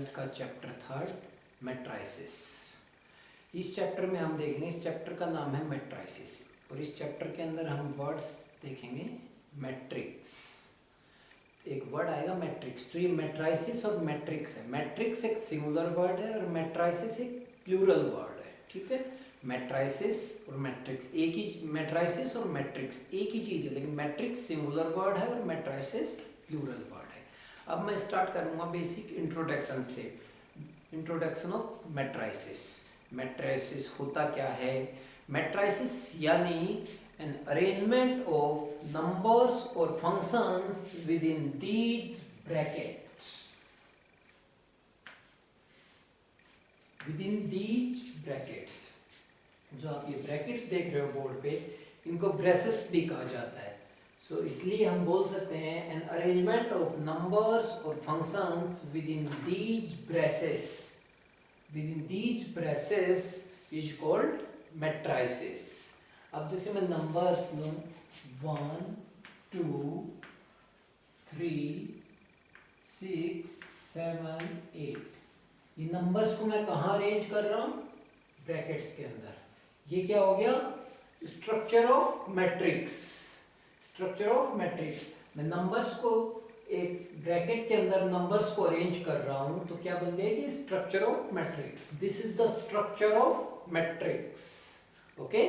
Math का chapter 3 matrices. इस chapter में हम देखेंगे, इस चैप्टर का नाम है मैट्राइसिस और इस चैप्टर के अंदर हम वर्ड्स देखेंगे मैट्रिक्स। एक वर्ड आएगा मैट्रिक्स। तो ये मैट्राइसिस और मैट्रिक्स है। मैट्रिक्स एक सिंगुलर वर्ड है और मैट्राइसिस एक प्लूरल वर्ड है। ठीक है, मैट्राइसिस और मैट्रिक्स एक ही, मैट्राइसिस और मैट्रिक्स एक ही चीज़ है, लेकिन मैट्रिक्स सिंगुलर वर्ड है और मैट्राइसिस प्लूरल वर्ड है। अब मैं स्टार्ट करूँगा बेसिक इंट्रोडक्शन से। Introduction of matrices. मैट्राइसिस होता क्या है? मैट्राइसिस यानी an arrangement of numbers or functions within these brackets. Within these brackets. जो आप ये ब्रैकेट्स देख रहे हो बोर्ड पे, इनको ब्रेसेस भी कहा जाता है। सो इसलिए हम बोल सकते हैं an arrangement of numbers or functions within these braces. Within these braces is called matrices. अब जैसे मैं नंबर्स लूँ 1 2 3 6 7 8, ये नंबर्स को मैं कहाँ अरेंज कर रहा हूँ? ब्रैकेट्स के अंदर। ये क्या हो गया? Structure of matrix. Structure of matrix. मैं नंबर्स को एक ब्रैकेट के अंदर नंबर्स को अरेंज कर रहा हूँ तो क्या बन जाएगी? Structure of matrix. This is the structure of matrix. Okay,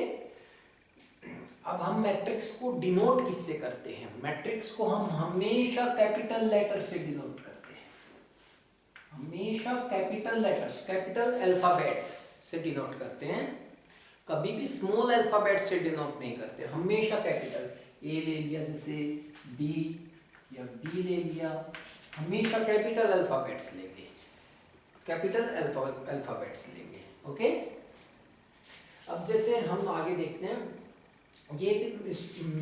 अब हम मैट्रिक्स को डिनोट किससे करते हैं? मैट्रिक्स को हम हमेशा कैपिटल लेटर से डिनोट करते हैं। हमेशा कैपिटल लेटर्स, कैपिटल अल्फाबेट्स से डिनोट करते हैं। कभी भी स्मॉल अल्फाबेट से डिनोट नहीं करते, हमेशा कैपिटल। ए ले लिया जैसे बी, या बी ले लिया, हमेशा कैपिटल अल्फाबेट्स लेंगे, कैपिटल अल्फाबेट्स लेंगे। ओके, अब जैसे हम आगे देखते हैं, ये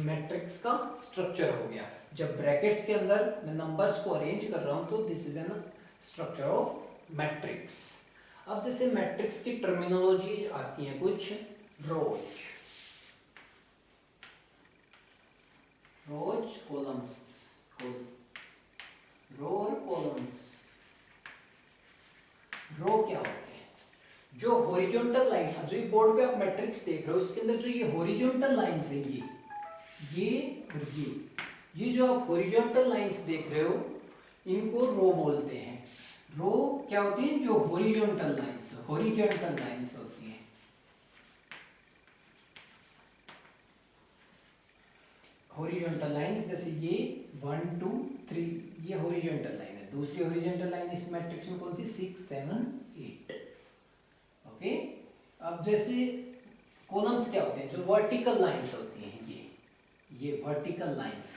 मैट्रिक्स का स्ट्रक्चर हो गया। जब ब्रैकेट्स के अंदर मैं नंबर्स को अरेंज कर रहा हूँ तो this is an structure of matrix. अब जैसे मैट्रिक्स की टर्मिनोलॉजी आती है कुछ, रोज, कॉलम्स, रो और कॉलम्स। रो क्या होते हैं? जो हॉरिजॉन्टल लाइन, जो ये बोर्ड पे आप मैट्रिक्स देख रहे हो उसके अंदर जो ये हॉरिजॉन्टल लाइंस है, ये और ये जो आप हॉरिजॉन्टल लाइंस देख रहे हो इनको रो बोलते हैं। रो क्या होती है? जो हॉरिजॉन्टल लाइंस होती हैं। हॉरिजॉन्टल लाइंस जैसे ये 1 2 3, ये हॉरिजॉन्टल लाइन है। दूसरी हॉरिजॉन्टल लाइन इस मैट्रिक्स में कौन सी? 6 7 8। ओके, अब जैसे कॉलम्स क्या होते हैं? जो वर्टिकल लाइंस होती हैं, ये वर्टिकल लाइंस,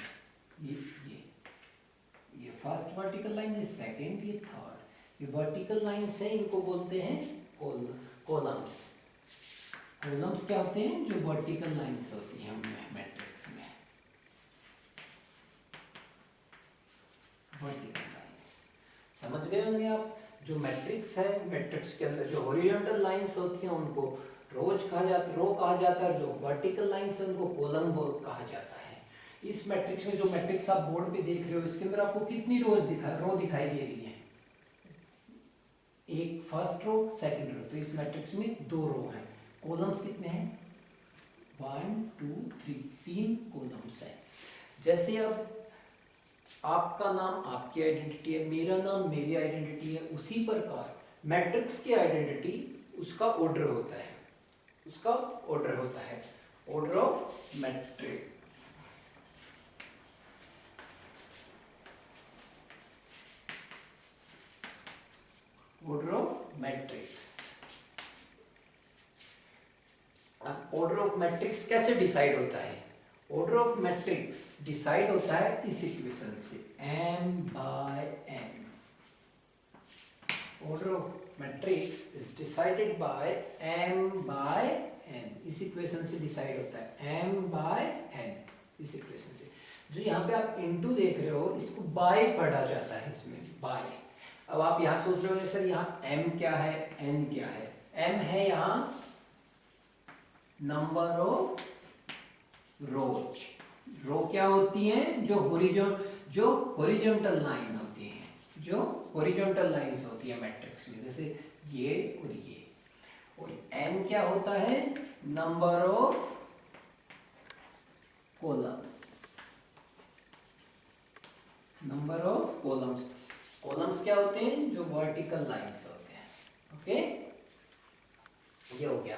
ये फर्स्ट वर्टिकल लाइन, ये सेकंड, ये थर्ड, ये वर्टिकल लाइंस है, इनको बोलते हैं कॉलम्स। कॉलम्स क्या होते हैं? जो वर्टिकल लाइंस होती हैं मैट्रिक्स में, वर्टिकल लाइंस। समझ गए होंगे आप? जो मैट्रिक्स है, मैट्रिक्स के अंदर जो हॉरिजॉन्टल लाइंस होती हैं उनको रो कहा जाता है, जो वर्टिकल लाइंस है उनको कॉलम कहा जाता है। इस मैट्रिक्स में, जो मैट्रिक्स आप बोर्ड पे देख रहे हो, इसके अंदर आपको कितनी रो दिखाई दे रही है? एक फर्स्ट रो, सेकंड रो। तो इस मैट्रिक्स में 2 रो हैं। कॉलम्स कितने हैं? 1 2 3, 3 कॉलम्स है। जैसे अब आपका नाम आपकी आइडेंटिटी है, मेरा नाम मेरी आइडेंटिटी है, उसी प्रकार मैट्रिक्स की आइडेंटिटी उसका ऑर्डर होता है, order of matrix. Order of matrix. अब ऑर्डर ऑफ मैट्रिक्स कैसे डिसाइड होता है? ऑर्डर ऑफ मैट्रिक्स डिसाइड होता है इस इक्वेशन से, m/n। Order of matrix is decided by m/n। इस इक्वेशन से डिसाइड होता है, m/n, इस इक्वेशन से। जो यहाँ पे आप इनटू देख रहे हो, इसको बाय पढ़ा जाता है, इसमें बाय। अब आप यहाँ सोच रहे हो सर यहाँ m क्या है, n क्या है? m है यहाँ नंबर ऑफ रोज। रो क्या होती हैं? जो हॉरिजॉन्टल लाइन होती हैं, जो हॉरिजॉन्टल लाइंस होती है मैट्रिक्स में, जैसे ये और ये। और n क्या होता है, number of columns, number of columns. Columns क्या होते हैं, जो वर्टिकल लाइंस होते हैं। ओके, ये हो गया।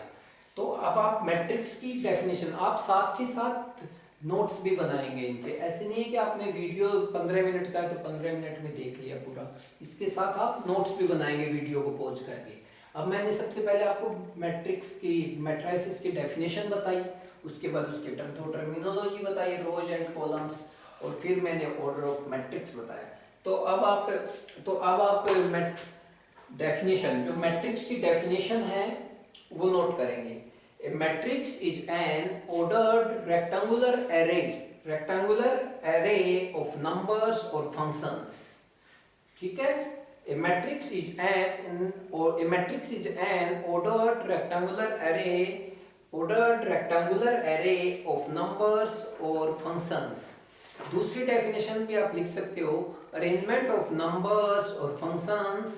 तो अब आप मैट्रिक्स की डेफिनेशन आप साथ के साथ नोट्स भी बनाएंगे इनके। ऐसे नहीं है कि आपने वीडियो 15 मिनट का है तो 15 मिनट में देख लिया पूरा, इसके साथ आप नोट्स भी बनाएंगे वीडियो को पॉज करके। अब मैंने सबसे पहले आपको मैट्रिक्स की, मैट्राइसिस की डेफिनेशन बताई, उसके बाद उसके टर्मिनोलॉजी बताई, रोज एंड कॉलम्स, और फिर मैंने ऑर्डर ऑफ मैट्रिक्स बताया। तो अब आप डेफिनेशन, जो मैट्रिक्स की डेफिनेशन है वो नोट करेंगे। A matrix is an ordered rectangular array of numbers or functions. ठीक है, a matrix is an ordered rectangular array of numbers or functions. दूसरी डेफिनेशन भी आप लिख सकते हो, arrangement of numbers or functions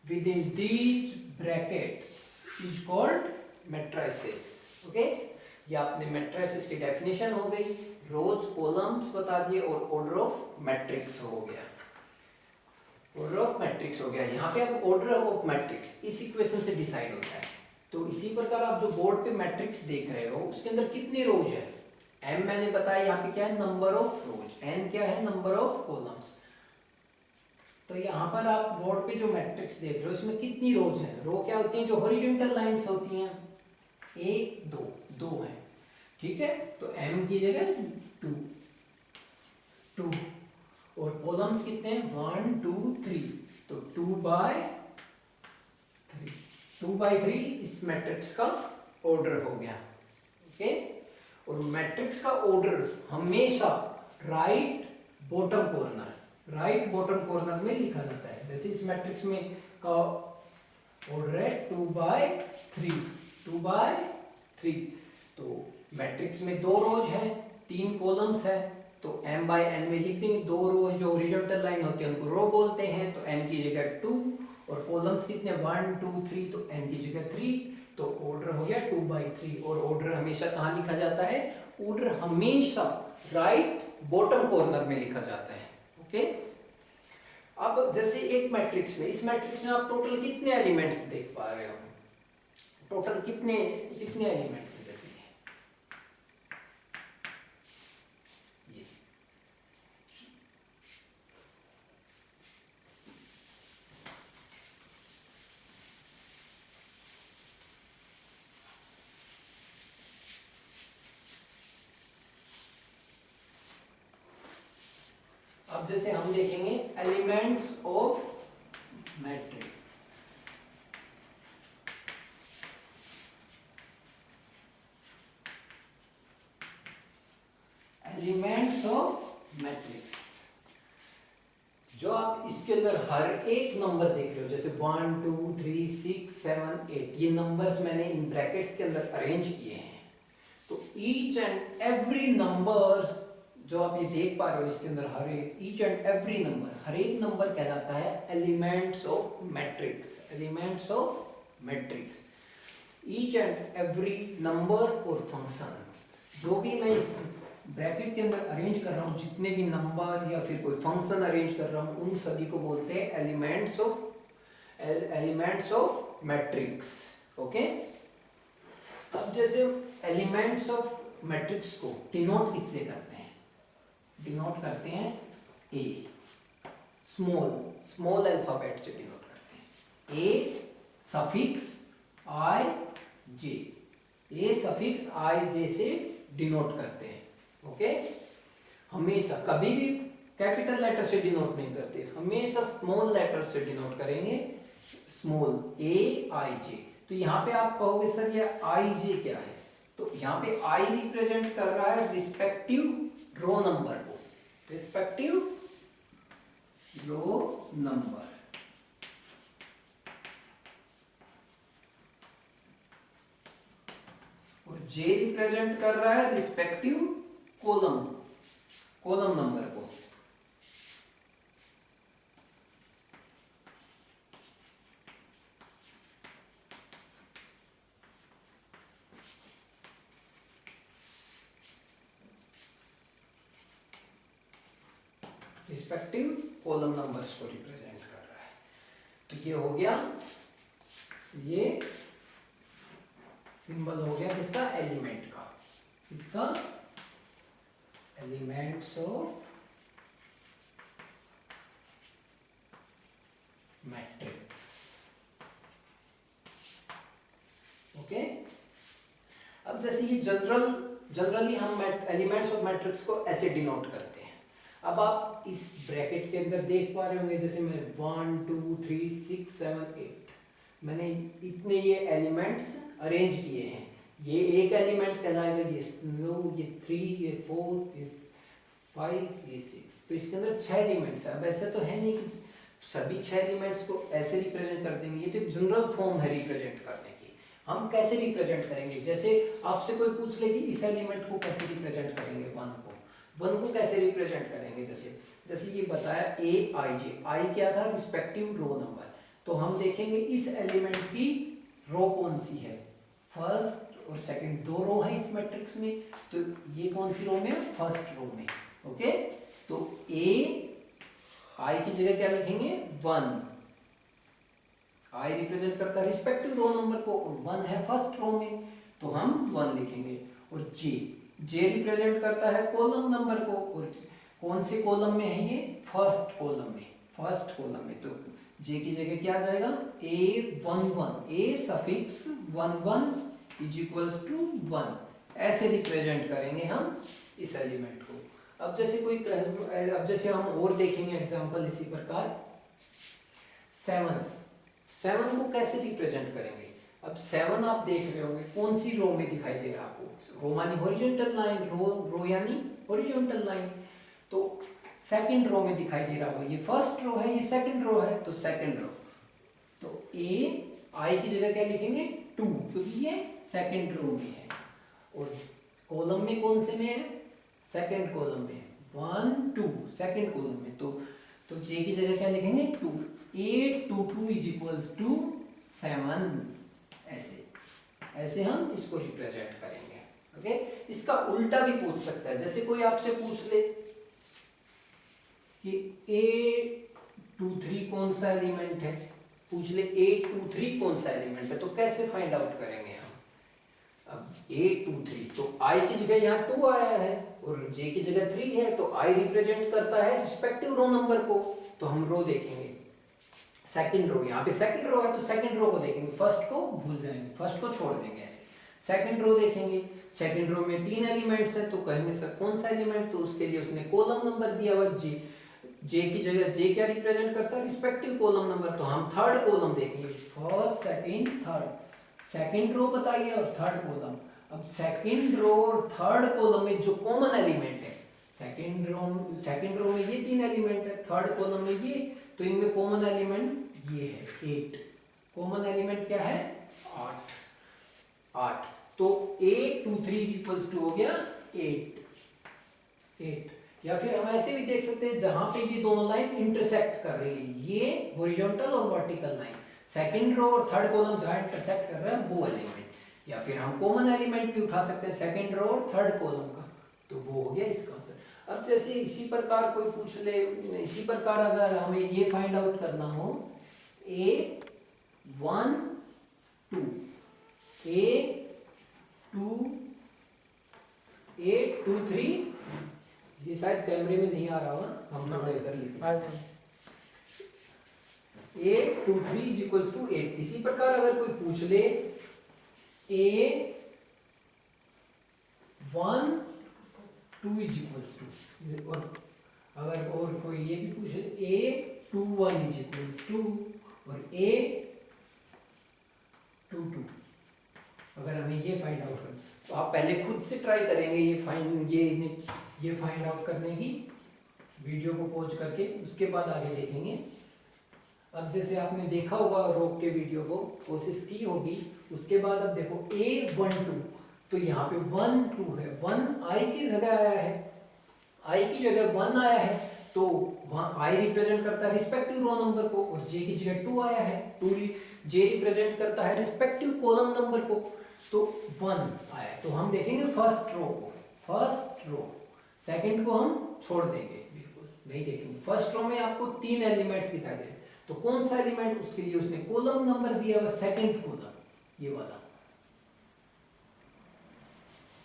within these brackets is called matrices. Okay, ये आपने मैट्राइसिस की डेफिनेशन हो गई, रोज कॉलम्स बता दिए, और ऑर्डर ऑफ मैट्रिक्स हो गया। ऑर्डर ऑफ मैट्रिक्स हो गया। यहाँ पे अब ऑर्डर ऑफ मैट्रिक्स इस इक्वेशन से डिसाइड होता है। तो इसी प्रकार आप जो बोर्ड पे मैट्रिक्स देख रहे हो उसके अंदर कितनी रोज है, m मैंने बताया, यहाँ पे क्या है, नंबर ऑफ रोज, n क्या है, नंबर ऑफ कॉलम्स। तो यहाँ पर आप बोर्ड पे जो मैट्रिक्स देख रहे हो इसमें कितनी रोज है, रो क्या होती हैं, जो हॉरिजॉन्टल लाइंस होती हैं, 1 2 है। ठीक है, तो m की जगह 2 और कॉलम्स कितने हैं, 1 2 3, तो 2 बाई 3 इस मैट्रिक्स का ऑर्डर हो गया। ओके, और मैट्रिक्स का ऑर्डर हमेशा राइट बॉटम कॉर्नर में लिखा जाता है। जैसे इस मैट्रिक्स में का ऑर्डर है 2 बाई 3, तो मैट्रिक्स में 2 रोज है, 3 कॉलम्स है, तो m बाई n में लिख देंगे। 2 रो जो हॉरिजॉन्टल लाइन होती है उनको रो बोलते हैं, तो n की जगह 2, और कॉलम्स कितने, 1 2 3, तो n की जगह 3, तो ऑर्डर हो गया 2 बाई 3। और ऑर्डर हमेशा कहाँ लिखा जाता है, ऑर्डर हमेशा राइट बॉटम कॉर्नर में लिखा जाता है। ओके, अब जैसे एक मैट्रिक्स में, इस मैट्रिक्स में आप टोटल कितने एलिमेंट्स देख पा रहे हो, टोटल कितने एलिमेंट्स हैं, जैसे ये अब जैसे हम देखेंगे elements of matrix. Elements of matrix, जो आप इसके अंदर हर एक नंबर देख रहे हो, जैसे 1 2 3 6 7 8, ये नंबर्स मैंने इन ब्रैकेट्स के अंदर अरेंज किए हैं। तो ईच एंड एवरी नंबर जो आप ये देख पा रहे हो इसके अंदर, हर एक ईच एंड एवरी नंबर, हर एक नंबर कहलाता है elements of matrix. Elements of matrix, each and every number और फंक्शन, जो भी मैं इस ब्रैकेट के अंदर अरेंज कर रहा हूँ, जितने भी नंबर या फिर कोई फंक्शन अरेंज कर रहा हूँ, उन सभी को बोलते हैं एलिमेंट्स ऑफ मैट्रिक्स। ओके, अब जैसे एलिमेंट्स ऑफ मैट्रिक्स को डिनोट किससे करते हैं, डिनोट करते हैं ए, स्मॉल अल्फाबेट से डिनोट करते हैं, ए सफिक्स आई जे, ए सफिक्स आई जे से डिनोट करते हैं। ओके, हमेशा कभी भी कैपिटल लेटर से डिनोट नहीं करते, हमेशा स्मॉल लेटर से डिनोट करेंगे, स्मॉल ए आई जे। तो यहाँ पे आप कहोगे सर ये आई जे क्या है, तो यहाँ पे आई रिप्रेजेंट कर रहा है रिस्पेक्टिव रो नंबर को, रिस्पेक्टिव रो नंबर। और जे रिप्रेजेंट कर रहा है रिस्पेक्टिव कॉलम नंबर को। रिस्पेक्टिव कॉलम नंबर्स को रिप्रेजेंट कर रहा है। तो ये हो गया, ये सिंबल हो गया किसका, एलिमेंट का, इसका एलिमेंट्स ऑफ मैट्रिक्स। ओके, अब जैसे ये जनरली हम एलिमेंट्स ऑफ मैट्रिक्स को ऐसे डिनोट करते हैं। अब आप इस ब्रैकेट के अंदर देख पा रहे होंगे, जैसे मैं 1 2 3 6 7 8 मैंने इतने ये एलिमेंट्स अरेंज किए हैं। ये एक एलिमेंट कहलाएगा, ये 3, ये 4, ये 5, ये 6। तो इसके अंदर 6 एलिमेंट्स है। अब ऐसा तो है नहीं कि सभी 6 एलिमेंट्स को ऐसे रिप्रेजेंट कर देंगे, ये तो एक जनरल फॉर्म है रिप्रेजेंट करने की। हम कैसे रिप्रेजेंट करेंगे, जैसे आपसे कोई पूछ ले कि इस एलिमेंट को कैसे रिप्रेजेंट करेंगे, 1 को कैसे रिप्रेजेंट करेंगे, जैसे ये बताया Aij, आई क्या था, रिस्पेक्टिव रो नंबर। तो हम देखेंगे इस एलिमेंट की रो कौन सी है, फर्स्ट और सेकंड, 2 रो है इस मैट्रिक्स में। तो ये कौन सी रो में है, फर्स्ट रो में। ओके, तो आई की जगह क्या लिखेंगे, 1। आई रिप्रेजेंट करता है रिस्पेक्टिव रो नंबर को, और 1 है फर्स्ट रो में, तो हम 1 लिखेंगे। और जे रिप्रेजेंट करता है कॉलम नंबर को, और कौन से कॉलम में है ये, फर्स्ट कॉलम में। तो जे की जगह क्या आ जाएगा, A11, A suffix 11 is equals to 1। ऐसे रिप्रेजेंट करेंगे हम इस एलिमेंट को। अब जैसे हम और देखेंगे एग्जांपल इसी प्रकार, 7 को कैसे रिप्रेजेंट करेंगे। अब 7 आप देख रहे होंगे कौन सी रो में दिखाई दे रहा है आपको, रो मानी हॉरिजॉन्टल लाइन, रो यानी हॉरिजॉन्टल लाइन। तो सेकंड रो में दिखाई दे रहा होगा, ये फर्स्ट रो है, ये सेकंड रो है, तो सेकंड रो। तो आई की जगह क्या लिखेंगे, 2, क्योंकि ये सेकंड रो में है। और कॉलम में कौन से में है, सेकंड कॉलम में, 1 2 सेकंड कॉलम में। तो जे की जगह क्या लिखेंगे, 2। 8 2 2 इज इक्वल्स टू 7। ऐसे हम इसको रिप्रेजेंट करेंगे। ओके, इसका उल्टा भी पूछ सकता है। जैसे कोई आपसे पूछ ले कि A23 कौन सा एलिमेंट है, पूछ ले A23 कौन सा एलिमेंट है, तो कैसे फाइंड आउट करेंगे हम। अब A23, तो I की जगह यहाँ 2 आया है और J की जगह 3 है, तो I रिप्रेजेंट करता है रिस्पेक्टिव रो नंबर को। तो हम रो देखेंगे, सेकंड रो, यहाँ पे सेकंड रो है तो सेकंड रो को देखेंगे, फर्स्ट को भूल जाएंगे, फर्स्ट को छोड़ देंगे। ऐसे सेकंड रो देखेंगे, सेकंड रो में 3 एलिमेंट्स है, तो कहेंगे सर कौन सा एलिमेंट, तो उसके लिए उसने कॉलम नंबर दिया हुआ J। J की जगह J क्या रिप्रेजेंट करता है, रिस्पेक्टिव कॉलम नंबर। तो हम थर्ड कॉलम देखेंगे, first second third, second row बताइए और थर्ड कॉलम। अब सेकंड रो और थर्ड कॉलम में जो कॉमन एलिमेंट है, सेकंड रो में ये 3 एलिमेंट है, थर्ड कॉलम में ये, तो इनमें कॉमन एलिमेंट ये है 8। कॉमन एलिमेंट क्या है, 8। तो 8 2 3 इक्वल्स टू हो गया 8। या फिर हम ऐसे भी देख सकते हैं जहां पे ये दोनों लाइन इंटरसेक्ट कर रही है, ये हॉरिजॉन्टल और वर्टिकल लाइन, सेकंड रो और थर्ड कॉलम जहां इंटरसेक्ट कर रहा है वो एलिमेंट। या फिर हम कॉमन एलिमेंट भी उठा सकते हैं सेकंड रो और थर्ड कॉलम का, तो वो हो गया इसका आंसर। अब जैसे इसी प्रकार कोई पूछ ले, इसी प्रकार अगर हमें ये फाइंड आउट करना हो, A1 2 A2 3, ये शायद कैमरे में नहीं आ रहा होगा, हम ना इधर लिखें, A23 इज इक्वल्स टू 8। इसी प्रकार अगर कोई पूछ ले A12 इज इक्वल्स टू, और अगर और कोई ये भी पूछ ले A21 इज इक्वल्स टू और A22, अगर हमें ये फाइंड आउट करना, तो आप पहले खुद से ट्राई करेंगे ये फाइंड आउट करने की, वीडियो को पॉज करके, उसके बाद आगे देखेंगे। अब जैसे आपने देखा होगा, रोक के वीडियो को कोशिश की होगी, उसके बाद अब देखो A12, तो यहाँ पे 1 2 है, 1 I की जगह आया है, I की जगह 1 आया है, तो वहाँ I रिप्रेजेंट करता है रिस्पेक्टिव रो नंबर को, और J की जगह 2 आया है, J रिप्रेजेंट करता है रिस्पेक्टिव कॉलम नंबर को, तो 1 आया। तो हम देखेंगे फर्स्ट रो, सेकंड को हम छोड़ देंगे बिल्कुल। नहीं देखेंगे। फर्स्ट रो में आपको 3 एलिमेंट्स दिखाई दे रहे हैं, तो कौन सा एलिमेंट, उसके लिए उसने कॉलम नंबर दिया हुआ सेकंड कॉलम, ये वाला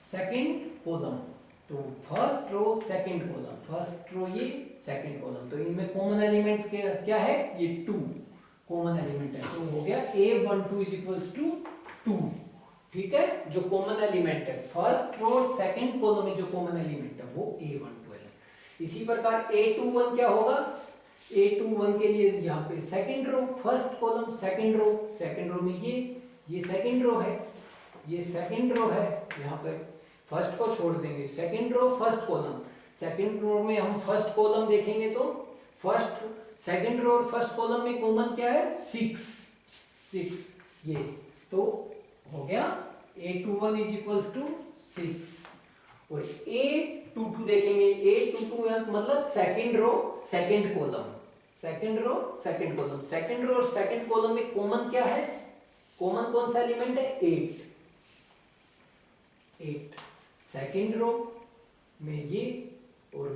सेकंड कॉलम। तो first row second column, first row ये सेकंड कॉलम, तो इनमें कॉमन एलिमेंट क्या है, ये 2 कॉमन एलिमेंट है। तो हो गया A12 इज इक्वल्स टू 2, ठीक है। जो कॉमन एलिमेंट है फर्स्ट रो सेकंड कॉलम में जो कॉमन एलिमेंट है वो A12 है। इसी प्रकार A21 क्या होगा, A21 के लिए यहाँ पे second row first column second row में ये सेकंड रो है, ये सेकंड रो है, यहाँ पे फर्स्ट को छोड़ देंगे, second row first column, second row में हम फर्स्ट कॉलम देखेंगे तो फर्स्ट सेकंड रो और फर्स्ट कॉलम में कॉमन क्या है, 6 ये, तो हो गया A21 इज इक्वल्स टू 6। और A22 देखेंगे, A22 मतलब second row second column, second row second column, second row और सेकंड कॉलम में कॉमन क्या है, कॉमन कौन सा एलिमेंट है, 8 सेकंड रो में ये और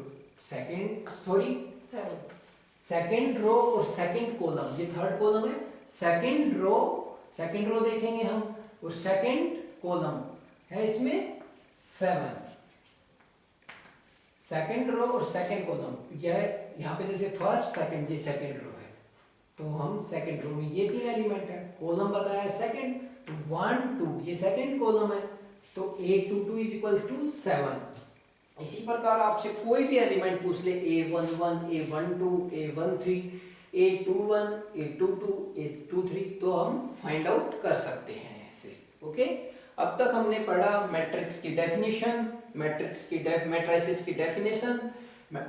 सेकंड रो और सेकंड कॉलम, ये थर्ड कॉलम है, सेकंड रो देखेंगे हम और सेकंड कॉलम है इसमें 7, सेकंड रो और सेकंड कॉलम, यह यहाँ पे जैसे फर्स्ट सेकंड ये सेकंड रो है, तो हम सेकंड रो में ये 3 एलिमेंट है, कॉलम बताया सेकंड, तो 1 2 ये सेकंड कॉलम है, तो A22 इज इक्वल्स टू 7। इसी प्रकार आपसे कोई भी एलिमेंट पूछ ले, A11 A12 A13 A21 A22 A23, तो हम फाइंड आउट कर सकते हैं ऐसे, ओके। अब तक हमने पढ़ा मैट्रिक्स की डेफिनेशन, मैट्रिसेस की डेफिनेशन,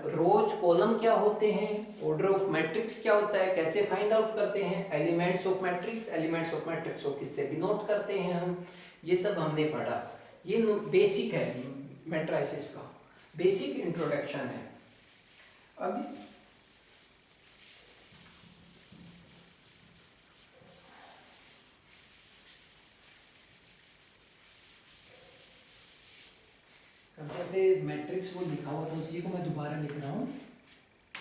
रोज कॉलम क्या होते हैं, ऑर्डर ऑफ मैट्रिक्स क्या होता है, कैसे फाइंड आउट करते हैं, एलिमेंट्स ऑफ मैट्रिक्स को किससे डिनोट करते हैं हम, ये सब हमने पढ़ा। ये बेसिक है, मैट्रिसेस का बेसिक इंट्रोडक्शन है। अब जैसे मैट्रिक्स को लिखा हुआ था उसी को मैं दोबारा लिख रहा हूँ,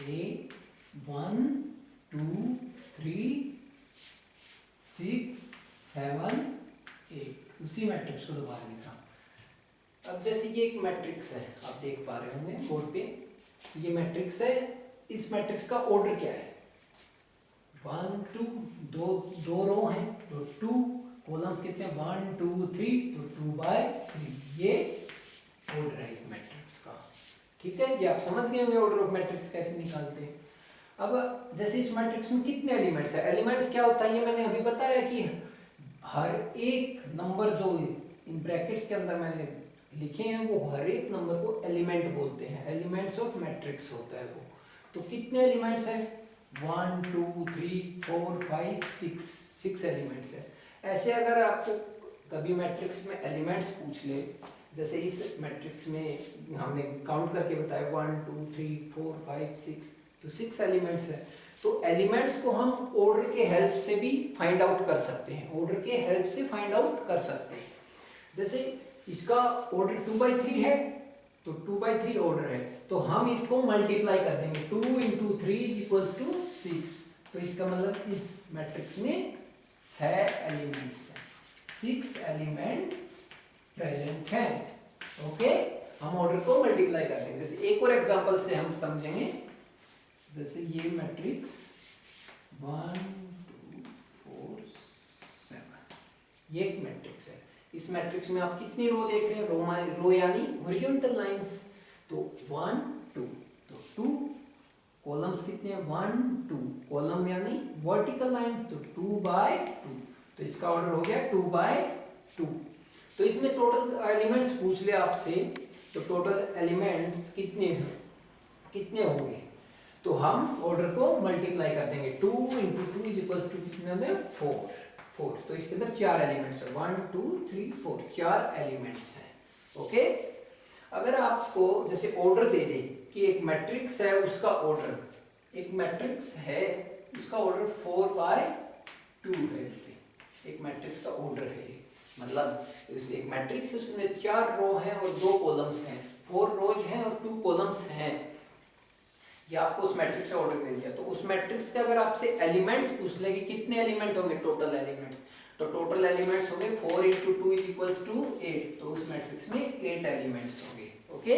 A1 2 3 6 7 8, उसी मैट्रिक्स को दोबारा लिखा। अब जैसे ये एक मैट्रिक्स है, आप देख पा रहे होंगे बोर्ड पे, ये मैट्रिक्स है, इस मैट्रिक्स का ऑर्डर क्या है, 1 2 दो रो हैं, तो 2 कॉलम्स कितने 1 2 3, तो 2/3 ये ऑर्डर है इस मैट्रिक्स का, ठीक है। ये आप समझ गए होंगे ऑर्डर ऑफ मैट्रिक्स कैसे निकालते हैं। अब जैसे इस मैट्रिक्स में कितने एलिमेंट्स है, एलिमेंट्स क्या होता है ये मैंने अभी बताया कि हर एक नंबर जो इन ब्रैकेट्स के अंदर मैंने लिखे हैं वो हर एक नंबर को एलिमेंट बोलते हैं, एलिमेंट्स ऑफ मैट्रिक्स होता है वो। तो कितने एलिमेंट्स है 1 2 3 4 5 6 एलिमेंट्स है। ऐसे अगर आपको कभी मैट्रिक्स में एलिमेंट्स पूछ ले, जैसे इस मैट्रिक्स में हमने काउंट करके बताया 1 2 3 4 5 6, तो 6 एलिमेंट्स है। तो एलिमेंट्स को हम ऑर्डर के हेल्प से भी फाइंड आउट कर सकते हैं, ऑर्डर के हेल्प से फाइंड आउट कर सकते हैं। जैसे इसका ऑर्डर 2/3 है, तो 2/3 ऑर्डर है, तो हम इसको मल्टीप्लाई कर देंगे, 2 × 3 इज इक्वल्स टू 6, तो इसका मतलब इस मैट्रिक्स में 6 एलिमेंट्स हैं, 6 एलिमेंट्स प्रेजेंट हैं, ओके। हम ऑर्डर को मल्टीप्लाई कर देंगे। जैसे एक और एग्जांपल से हम समझेंगे, जैसे ये मैट्रिक्स 1 2 4 7 ये एक मैट्रिक्स है। इस मैट्रिक्स में आप कितनी रो देख रहे हैं, रो यानी हॉरिजॉन्टल लाइंस, तो 1 2, तो 2 कॉलम्स कितने हैं 1 2, कॉलम यानी वर्टिकल लाइंस, तो 2/2, तो इसका ऑर्डर हो गया 2/2। तो इसमें टोटल एलिमेंट्स पूछ ले आपसे, तो टोटल एलिमेंट्स कितने होंगे, तो हम ऑर्डर को मल्टीप्लाई कर देंगे, 2 × 2 इज इक्वल्स टू कितने होते हैं 4, तो इसके अंदर 4 एलिमेंट्स है, 1 2 3 4, 4 एलिमेंट्स हैं, ओके। अगर आपको जैसे ऑर्डर दे दे कि एक मैट्रिक्स है उसका ऑर्डर, एक मैट्रिक्स है उसका ऑर्डर 4/2 है, जैसे एक मैट्रिक्स का ऑर्डर है, मतलब एक मैट्रिक्स उसमें 4 रो हैं और 2 कॉलम्स हैं, 4 रोज हैं और 2 कॉलम्स हैं, ये आपको उस मैट्रिक्स का ऑर्डर दे दिया, तो उस मैट्रिक्स के अगर आपसे एलिमेंट्स पूछ ले कि कितने एलिमेंट होंगे टोटल एलिमेंट्स, तो टोटल एलिमेंट्स होंगे 4 × 2 = 8, तो उस मैट्रिक्स में 8 एलिमेंट्स होंगे। ओके,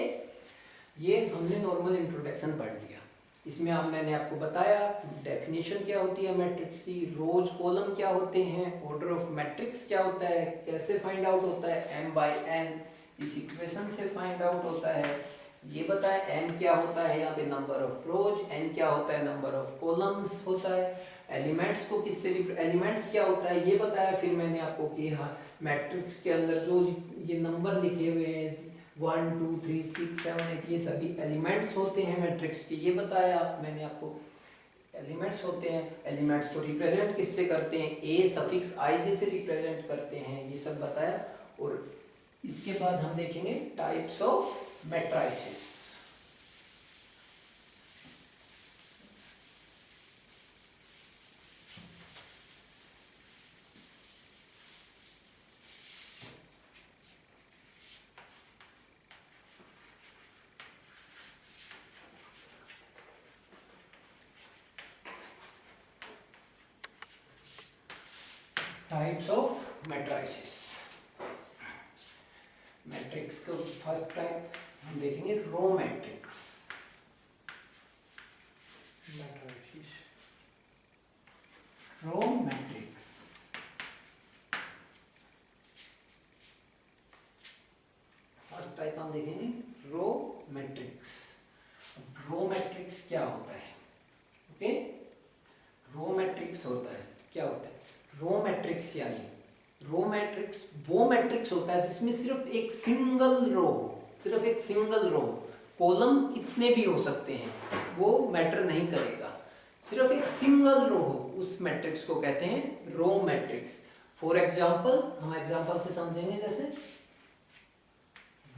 ये हमने नॉर्मल इंट्रोडक्शन पढ़ लिया। इसमें अब मैंने आपको बताया डेफिनेशन क्या होती है मैट्रिक्स की, रोज कॉलम क्या होते हैं, ऑर्डर ऑफ मैट्रिक्स क्या होता है, कैसे फाइंड आउट होता है, m/n इस इक्वेशन से फाइंड आउट होता है, ये बताया m क्या होता है यहाँ पे नंबर ऑफ रोज, n क्या होता है नंबर ऑफ कॉलम्स होता है, एलिमेंट्स को किससे एलिमेंट्स क्या होता है ये बताया। फिर मैंने आपको कि हाँ मैट्रिक्स के अंदर जो ये नंबर लिखे हुए हैं 1 2 3 6 7 8 ये सभी एलिमेंट्स होते हैं मैट्रिक्स के, ये बताया मैंने आपको एलिमेंट्स होते हैं। एलिमेंट्स को रिप्रेजेंट किससे करते हैं, a सफिक्स i से रिप्रेजेंट करते हैं, ये सब बताया। और इसके बाद हम देखेंगे types of matrices. Types of matrices. Matrix का फर्स्ट टाइप हम देखेंगे row matrix. Row matrix first type हम देखेंगे रो मैट्रिक्स। रो मैट्रिक्स क्या होता है, ओके, रो मैट्रिक्स होता है क्या होता है, रो मैट्रिक्स यानी रो मैट्रिक्स वो मैट्रिक्स होता है जिसमें सिर्फ एक सिंगल रो, सिर्फ एक सिंगल रो, कॉलम कितने भी हो सकते हैं वो मैटर नहीं करेगा, सिर्फ एक सिंगल रो हो, उस मैट्रिक्स को कहते हैं रो मैट्रिक्स। फॉर एग्जांपल हम एग्जांपल से समझेंगे, जैसे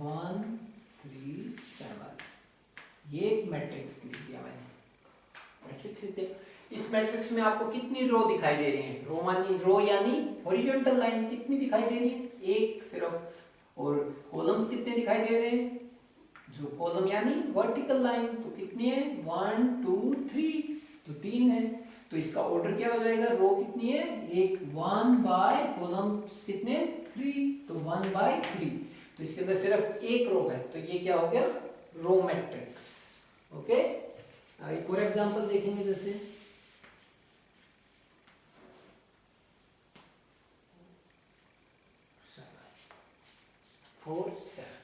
1 3 7 ये एक मैट्रिक्स लिख दिया मैंने, मैट्रिक्स लिख दिया। इस मैट्रिक्स में आपको कितनी रो दिखाई दे रही है, रो यानी हॉरिजॉन्टल लाइन कितनी दिखाई दे रही है, एक सिर्फ। और कॉलम्स कितने दिखाई दे रहे हैं, जो कॉलम यानी वर्टिकल लाइन, तो कितनी है 1 2 3, तो 3 है। तो इसका ऑर्डर क्या हो जाएगा, रो कितनी है एक, 1 बाय कॉलम्स कितने 3, तो 1/3, तो इसके अंदर सिर्फ एक रो है, तो ये क्या हो गया रो मैट्रिक्स। ओके, एक और एग्जांपल देखेंगे, जैसे 4 7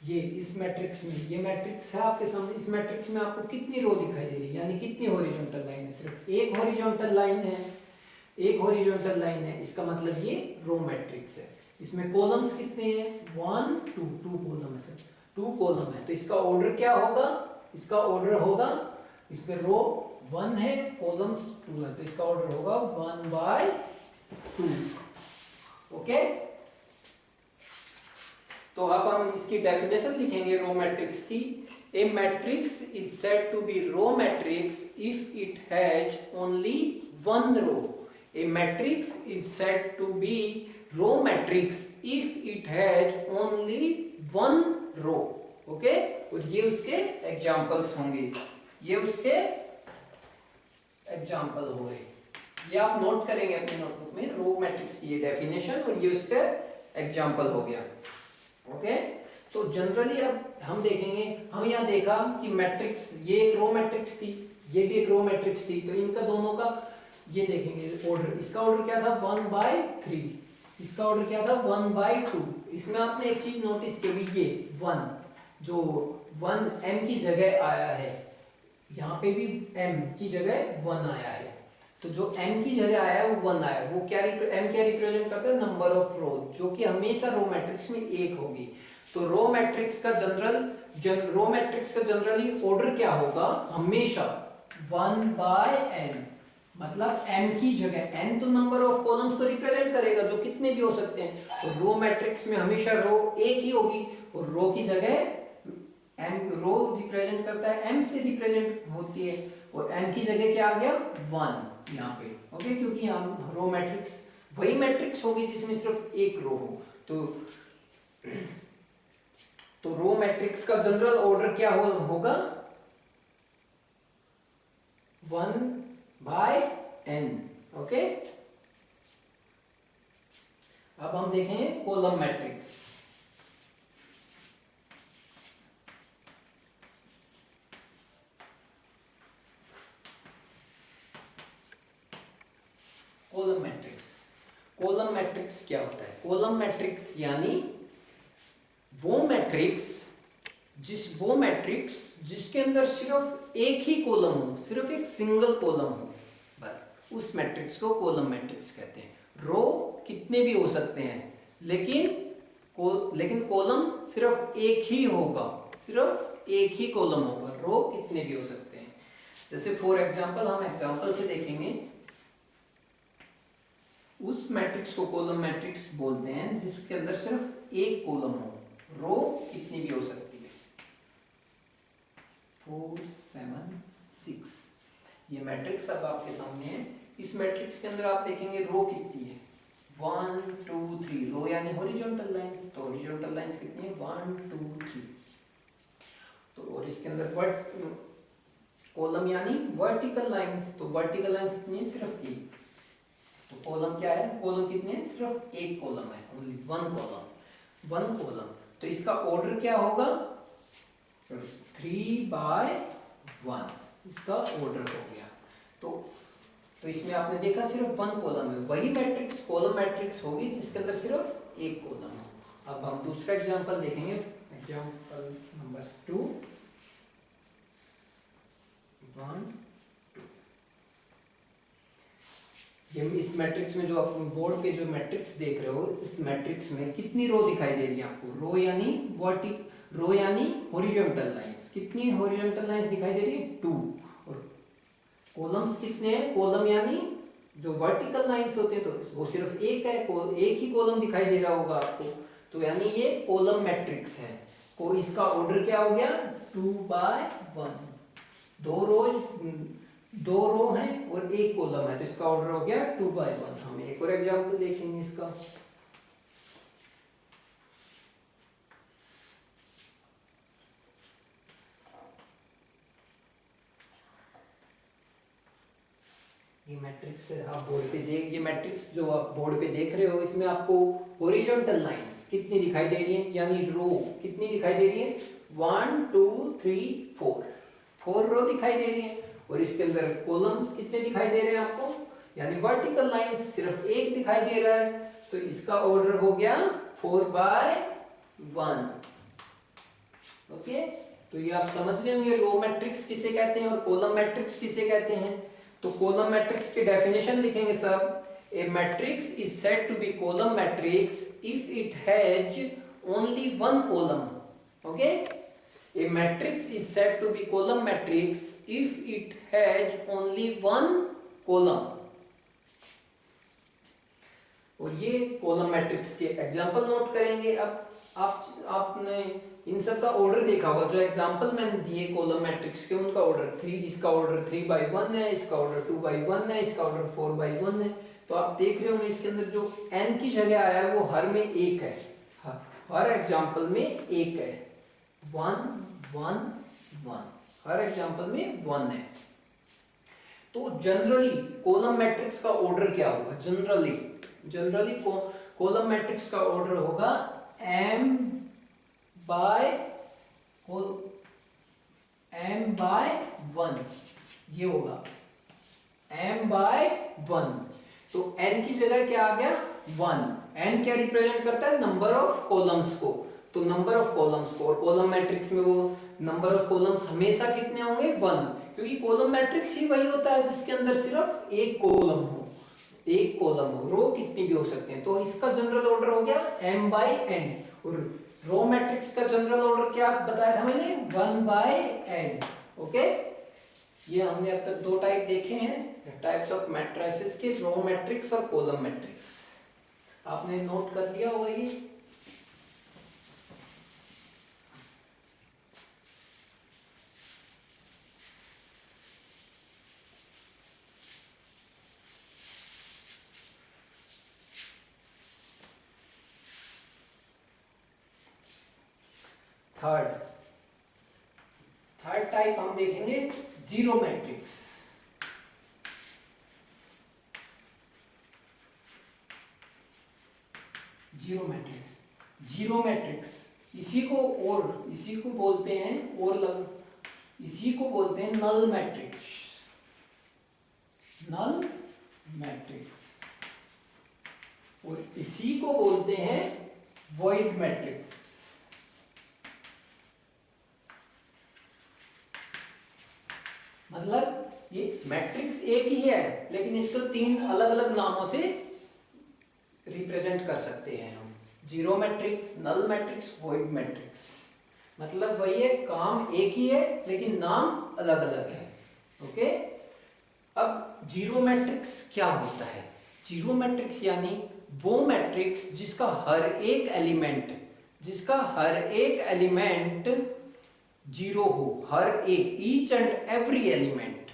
ये इस मैट्रिक्स में, ये मैट्रिक्स है आपके सामने, इस मैट्रिक्स में आपको कितनी रो दिखाई दे रही है, यानी कितनी हॉरिजॉन्टल लाइन है, सिर्फ एक हॉरिजॉन्टल लाइन है, एक हॉरिजॉन्टल लाइन है, इसका मतलब ये रो मैट्रिक्स है। इसमें कॉलम्स कितने हैं 1 2 2 कॉलम है, 2 कॉलम है, तो इसका ऑर्डर क्या होगा, इसका ऑर्डर होगा, इस पे रो 1 है कॉलम्स 2 है, तो इसका ऑर्डर होगा 1/2। ओके, तो अब हम इसकी डेफिनेशन लिखेंगे रो मैट्रिक्स की। A matrix is said to be row matrix if it has only one row. A matrix is said to be row matrix if it has only one row. Okay, और ये उसके examples होंगे, ये उसके example हो गए, ये आप नोट करेंगे अपनी नोटबुक में, रो मैट्रिक्स की ये डेफिनेशन और ये उसका एग्जांपल हो गया। ओके, तो जनरली अब हम देखेंगे, हम यहाँ देखा कि मैट्रिक्स, ये एक रो मैट्रिक्स थी, ये भी एक रो मैट्रिक्स थी, तो इनका दोनों का ये देखेंगे ऑर्डर, इसका ऑर्डर क्या था 1/3, इसका ऑर्डर क्या था 1/2। इसमें आपने एक चीज नोटिस की हुई, ये 1 जो 1 m की जगह आया है, यहाँ पे भी m की जगह 1 आया है, तो जो m की जगह आया है वो 1 आया, वो क्या m क्या रिप्रेजेंट करता है, नंबर ऑफ रो, जो कि हमेशा रो मैट्रिक्स में एक होगी। तो रो मैट्रिक्स का जनरली ऑर्डर क्या होगा, हमेशा 1/n, मतलब m की जगह, n तो नंबर ऑफ कॉलम्स को रिप्रेजेंट करेगा जो कितने भी हो सकते हैं, तो रो मैट्रिक्स में हमेशा रो एक ही होगी, और रो की जगह m, रो रिप्रेजेंट करता है m से रिप्रेजेंट होती है, और m की जगह क्या आ गया 1 यहाँ पे। ओके, क्योंकि यहाँ रो मैट्रिक्स वही मैट्रिक्स होगी जिसमें सिर्फ एक रो हो, तो रो मैट्रिक्स का जनरल ऑर्डर क्या होगा, 1/n। ओके, अब हम देखेंगे column matrix. Column matrix, column matrix क्या होता है? कॉलम मैट्रिक्स यानी वो मैट्रिक्स जिसके अंदर सिर्फ एक ही कॉलम हो, सिर्फ एक सिंगल कॉलम हो, बस उस मैट्रिक्स को कॉलम मैट्रिक्स कहते हैं। रो कितने भी हो सकते हैं, लेकिन कॉलम सिर्फ एक ही होगा, सिर्फ एक ही कॉलम होगा। रो कितने भी हो सकते हैं। जैसे फॉर एग्जांपल, हम एग्जांपल से देखेंगे, उस मैट्रिक्स को कॉलम मैट्रिक्स बोलते हैं जिसके अंदर सिर्फ एक कॉलम हो। रो कितनी भी हो सकती है, 4 7 6। ये मैट्रिक्स अब आपके सामने है। इस मैट्रिक्स के अंदर आप देखेंगे रो कितनी है, 1 2 3। रो यानी हॉरिजॉन्टल लाइंस, तो हॉरिजॉन्टल लाइंस कितनी है, 1 2 3। तो और इसके अंदर कॉलम यानी वर्टिकल लाइंस, तो वर्टिकल लाइंस कितनी है, सिर्फ एक। तो कॉलम क्या है, कॉलम कितने हैं, सिर्फ एक कॉलम है, ओनली वन कॉलम। तो इसका ऑर्डर क्या होगा, 3/1 इसका ऑर्डर हो गया। तो इसमें आपने देखा सिर्फ वन कॉलम है। वही मैट्रिक्स कॉलम मैट्रिक्स होगी जिसके अंदर सिर्फ एक कॉलम है। अब हम दूसरा एग्जांपल देखेंगे, एग्जांपल नंबर 2 1 2। ये इस मैट्रिक्स में जो आप बोर्ड पे जो मैट्रिक्स देख रहे हो, इस मैट्रिक्स में कितनी रो दिखाई दे रही है आपको? रो यानी हॉरिजॉन्टल लाइंस। कितनी हॉरिजॉन्टल लाइंस दिखाई दे रही है, 2। और कॉलम्स कितने हैं, कॉलम यानी जो वर्टिकल लाइंस होते हैं, तो वो सिर्फ एक है, एक ही कॉलम दिखाई दे रहा होगा आपको, तो यानी ये कॉलम मैट्रिक्स है। को इसका ऑर्डर क्या हो गया, 2/1। दो रो है और एक कॉलम है, तो इसका ऑर्डर हो गया 2/1। हम एक और एग्जांपल देखेंगे इसका। ये मैट्रिक्स आप बोर्ड पे ये मैट्रिक्स जो आप बोर्ड पे देख रहे हो, इसमें आपको हॉरिजॉन्टल लाइंस कितनी दिखाई दे रही है, यानी रो कितनी दिखाई दे रही है, 1 2 3 4 रो दिखाई दे रही है। और इसके अंदर कॉलम कितने दिखाई दे रहे हैं आपको, यानी वर्टिकल लाइंस सिर्फ एक दिखाई दे रहा है, तो इसका ऑर्डर हो गया 4/1। ओके, तो ये आप समझ गए होंगे रो मैट्रिक्स किसे कहते हैं और कॉलम मैट्रिक्स किसे कहते हैं। तो कॉलम मैट्रिक्स की डेफिनेशन लिखेंगे सब। A matrix is said to be column matrix if it has only one column. Okay, a matrix is said to be column matrix if it has only one column। और ये column matrix के example note करेंगे। अब आपने इन सब का order देखा होगा, जो एग्जांपल मैंने दिए कॉलम मैट्रिक्स के, उनका ऑर्डर 3, इसका ऑर्डर 3/1 है, इसका ऑर्डर 2/1 है, इसका ऑर्डर 4/1 है। तो आप देख रहे होंगे इसके अंदर जो n की जगह आया है वो हर में एक है, हर एग्जांपल में एक है, 1 1 1, हर एग्जांपल में 1 है। तो जनरली कॉलम मैट्रिक्स का ऑर्डर क्या होगा, जनरली कॉलम मैट्रिक्स का ऑर्डर होगा m/1, ये होगा m/1। तो n की जगह क्या आ गया, 1। n क्या रिप्रेजेंट करता है, नंबर ऑफ कॉलम्स को, तो नंबर ऑफ कॉलम्स को, और कॉलम मैट्रिक्स में वो नंबर ऑफ कॉलम्स हमेशा कितने होंगे, 1, क्योंकि कॉलम मैट्रिक्स ही वही होता है जिसके अंदर सिर्फ एक कॉलम हो, रो कितनी भी हो सकते हैं। तो इसका जनरल ऑर्डर हो गया m/n। और रो मैट्रिक्स का जनरल ऑर्डर क्या बताया था मैंने, 1/n। ओके, ये हमने अब तक दो टाइप देखे हैं, टाइप्स ऑफ मैट्रिसेस के, रो मैट्रिक्स और कॉलम मैट्रिक्स। आपने नोट कर लिया होगा ये। थर्ड टाइप हम देखेंगे zero matrix. Zero matrix, zero matrix इसी को बोलते हैं इसी को बोलते हैं नल मैट्रिक्स, नल मैट्रिक्स, और इसी को बोलते हैं वॉइड मैट्रिक्स। मतलब ये मैट्रिक्स एक ही है लेकिन इसको तीन अलग अलग नामों से रिप्रेजेंट कर सकते हैं हम, zero matrix, null matrix, void matrix. मतलब वही है, काम एक ही है लेकिन नाम अलग अलग है। ओके, अब जीरो मैट्रिक्स क्या होता है? जीरो मैट्रिक्स यानी वो मैट्रिक्स जिसका हर एक एलिमेंट जीरो हो, हर एक, ईच एंड एवरी एलिमेंट,